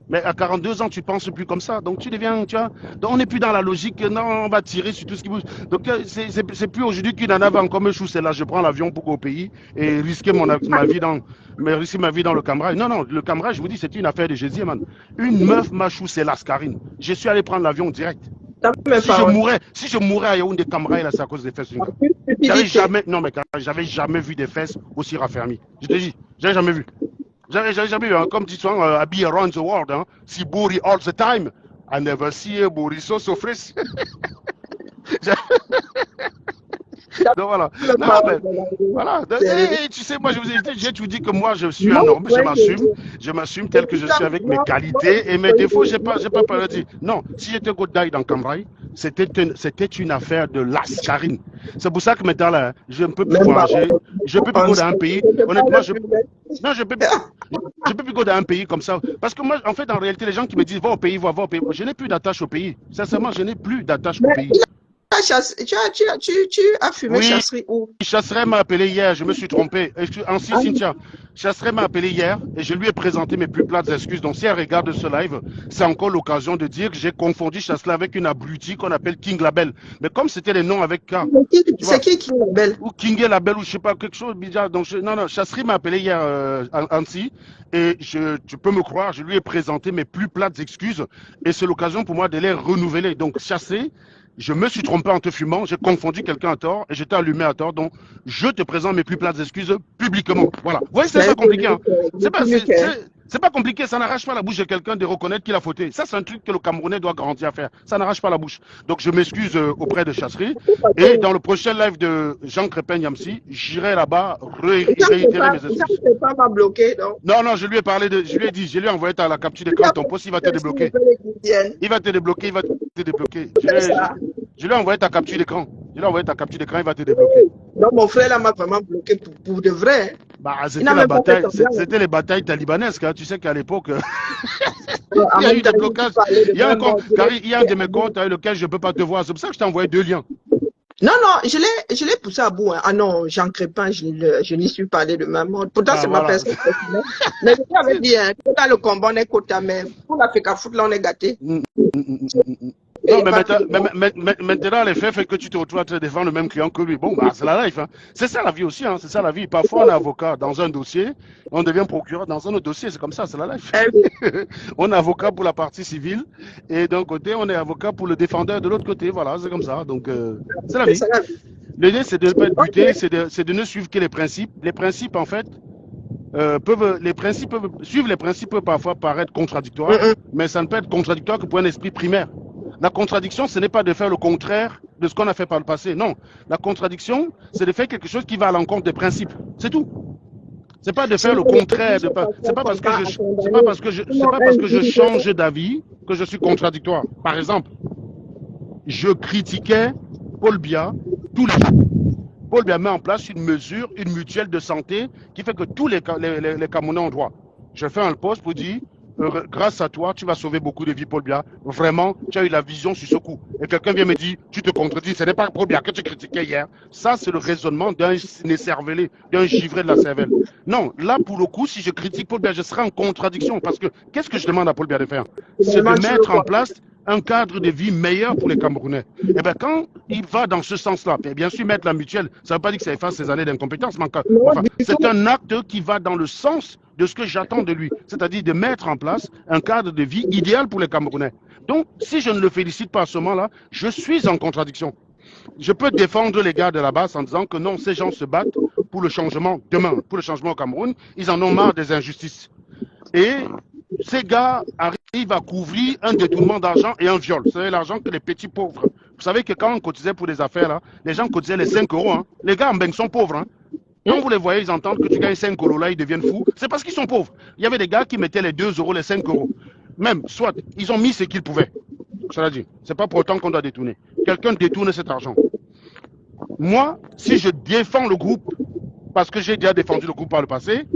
Mais à 42 ans, tu ne penses plus comme ça. Donc, tu deviens, tu vois. Donc, on n'est plus dans la logique, non, on va tirer sur tout ce qui bouge. Donc, c'est plus aujourd'hui qu'une nana va encore me chou, c'est là, je prends l'avion pour go au pays et risquer ma vie dans le Cameroun. Non, non, le Cameroun, je vous dis, c'est une affaire de Jésus, man. Une meuf m'a chou, c'est Lascarine. Je suis allé prendre l'avion direct. Si je mourais à Yaoundé Cameroun, là, c'est à cause des fesses. J'avais jamais vu des fesses aussi raffermies. Je te dis, j'avais jamais vu. J'avais jamais vu, hein, comme dit souvent, I be around the world, hein. See booty all the time. I never see a booty so fresh. Donc voilà. Non, mais, voilà. Et, tu sais, moi, j'ai tout dit que moi, je suis un homme, je m'assume tel que je suis avec mes qualités et mes défauts, j'ai pas peur de dire. Non, si j'étais go die dans Cambrai, c'était une affaire de lascarine. C'est pour ça que maintenant, là, je ne peux plus voyager, je peux plus go dans un pays, honnêtement, je peux plus go dans un pays comme ça. Parce que moi, en fait, en réalité, les gens qui me disent, va au pays, va au pays, je n'ai plus d'attache au pays. Sincèrement, je n'ai plus d'attache au pays.
tu as fumé
Oui,
chasserie où?
Chasseret m'a appelé hier, je me suis trompé. Ainsi,
Ah,
Cynthia, Chasseret m'a appelé hier et je lui ai présenté mes plus plates excuses. Donc, si elle regarde ce live, c'est encore l'occasion de dire que j'ai confondu Chasselet avec une abrutie qu'on appelle King Label. Mais comme c'était les noms avec K, tu vois,
c'est qui est belle?
ou King Label ou je sais pas, quelque chose bizarre. Donc, non, non, Chasserie m'a appelé hier, Ansi, et tu peux me croire, je lui ai présenté mes plus plates excuses et c'est l'occasion pour moi de les renouveler. Donc, Chassé, je me suis trompé en te fumant, j'ai confondu quelqu'un à tort et j'étais allumé à tort. Donc, je te présente mes plus plates excuses publiquement. Voilà. Vous voyez, c'est
C'est
pas compliqué. Hein. C'est pas,
connu que.
c'est pas compliqué. Ça n'arrache pas la bouche de quelqu'un de reconnaître qu'il a fauté. Ça, c'est un truc que le Camerounais doit grandir à faire. Ça n'arrache pas la bouche. Donc, je m'excuse auprès de Chasserie. Et dans le prochain live de Jean Crépin Yamsi, j'irai là-bas réitérer mes
Jean
excuses.
Crépin m'a bloqué, donc.
Non, non, je lui ai parlé je lui ai dit, je lui ai envoyé la capture d'écran de ton poste, il va te débloquer. Il va te débloquer, il va te débloquer. Je lui ai envoyé ta capture d'écran. Je lui ai envoyé ta capture d'écran, il va te débloquer.
Donc, mon frère, là, m'a vraiment bloqué pour de vrai.
Bah,
Il n'a même pas fait semblant.
c'était les batailles talibanesques. Hein. Tu sais qu'à l'époque,
En
il y a
même
eu
temps,
des
il
blocages.
parlait de
Il y a un
même
compte,
mot.
car il y a un de mes comptes avec lequel je ne peux pas te voir. C'est pour ça que je t'ai envoyé 2 liens.
Non, non, je l'ai poussé à bout. Hein. Ah non, Jean Crépin, je n'y suis pas allé de même mode. Pourtant,
Ah,
c'est ma
voilà.
personne personnelle. Mais je lui avais dit, hein, dans le combat, on est quota, mais pour la FECA foot, là, on est gâté.
Non, mais maintenant, les faits fait que tu te retrouves à te défendre le même client que lui. Bon, bah, c'est la life. Hein. C'est ça la vie aussi. Hein. C'est ça la vie. Parfois, on est avocat dans un dossier, on devient procureur dans un autre dossier. C'est comme ça, c'est la life. On est avocat pour la partie civile et d'un côté, on est avocat pour le défendeur de l'autre côté. Voilà, c'est comme ça. Donc, c'est la vie. L'idée, c'est de ne pas être buté, c'est de ne suivre que les principes. Les principes, en fait, suivre les principes peut parfois paraître contradictoires, mais ça ne peut être contradictoire que pour un esprit primaire. La contradiction, ce n'est pas de faire le contraire de ce qu'on a fait par le passé. Non. La contradiction, c'est de faire quelque chose qui va à l'encontre des principes. C'est tout. C'est pas de faire le contraire. C'est pas parce que je change d'avis que je suis contradictoire. Par exemple, je critiquais Paul Biya tous les jours. Paul Biya met en place une mesure, une mutuelle de santé qui fait que tous les Camerounais ont droit. Je fais un post pour dire, grâce à toi, tu vas sauver beaucoup de vies, Paul Biya. Vraiment, tu as eu la vision sur ce coup. Et quelqu'un vient me dire, tu te contredis, ce n'est pas Paul Biya que tu critiquais hier. Ça, c'est le raisonnement d'un écervelé, d'un givré de la cervelle. Non, là, pour le coup, si je critique Paul Biya, je serai en contradiction. Parce que, qu'est-ce que je demande à Paul Biya de faire? C'est de mettre en place un cadre de vie meilleur pour les Camerounais. Et bien, quand il va dans ce sens-là, bien sûr, mettre la mutuelle, ça ne veut pas dire que ça efface ses années d'incompétence, mais enfin, c'est un acte qui va dans le sens de ce que j'attends de lui, c'est-à-dire de mettre en place un cadre de vie idéal pour les Camerounais. Donc, si je ne le félicite pas à ce moment-là, je suis en contradiction. Je peux défendre les gars de la base en disant que non, ces gens se battent pour le changement demain, pour le changement au Cameroun, ils en ont marre des injustices. Et ces gars arrivent à couvrir un détournement d'argent et un viol. C'est l'argent que les petits pauvres. Vous savez que quand on cotisait pour des affaires, là, les gens cotisaient les 5 euros. Hein. Les gars en Beng sont pauvres. Hein. Quand vous les voyez, ils entendent que tu gagnes 5 euros là, ils deviennent fous. C'est parce qu'ils sont pauvres. Il y avait des gars qui mettaient les 2 euros, les 5 euros. Même, soit, ils ont mis ce qu'ils pouvaient. Cela dit, c'est pas pour autant qu'on doit détourner. Quelqu'un détourne cet argent. Moi, si je défends le groupe, parce que j'ai déjà défendu le groupe par le passé,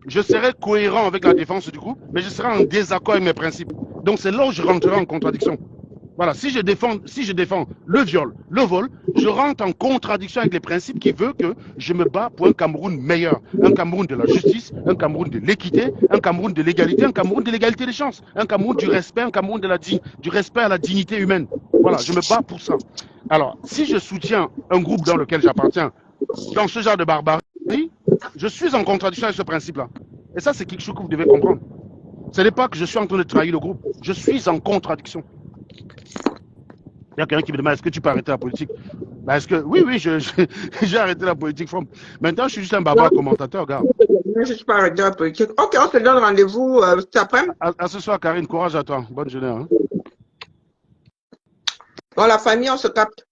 je serai cohérent avec la défense du groupe, mais je serai en désaccord avec mes principes. Donc c'est là où je rentrerai en contradiction. Voilà, si je défends le viol, le vol, je rentre en contradiction avec les principes qui veulent que je me bats pour un Cameroun meilleur. Un Cameroun de la justice, un Cameroun de l'équité, un Cameroun de l'égalité, un Cameroun de l'égalité des chances, un Cameroun du respect, un Cameroun du respect à la dignité humaine. Voilà, je me bats pour ça. Alors, si je soutiens un groupe dans lequel j'appartiens, dans ce genre de barbarie, je suis en contradiction avec ce principe-là. Et ça, c'est quelque chose que vous devez comprendre. Ce n'est pas que je suis en train de trahir le groupe. Je suis en contradiction. Il y a quelqu'un qui me demande, est-ce que tu peux arrêter la politique? Ben, oui, j'ai arrêté la politique. Maintenant, je suis juste un barbare commentateur, gars.
Je suis pas arrêté la politique. Ok, on se donne rendez-vous cet après-midi.
À ce soir, Karine, courage à toi. Bonne journée. Hein.
Dans la famille, on se capte.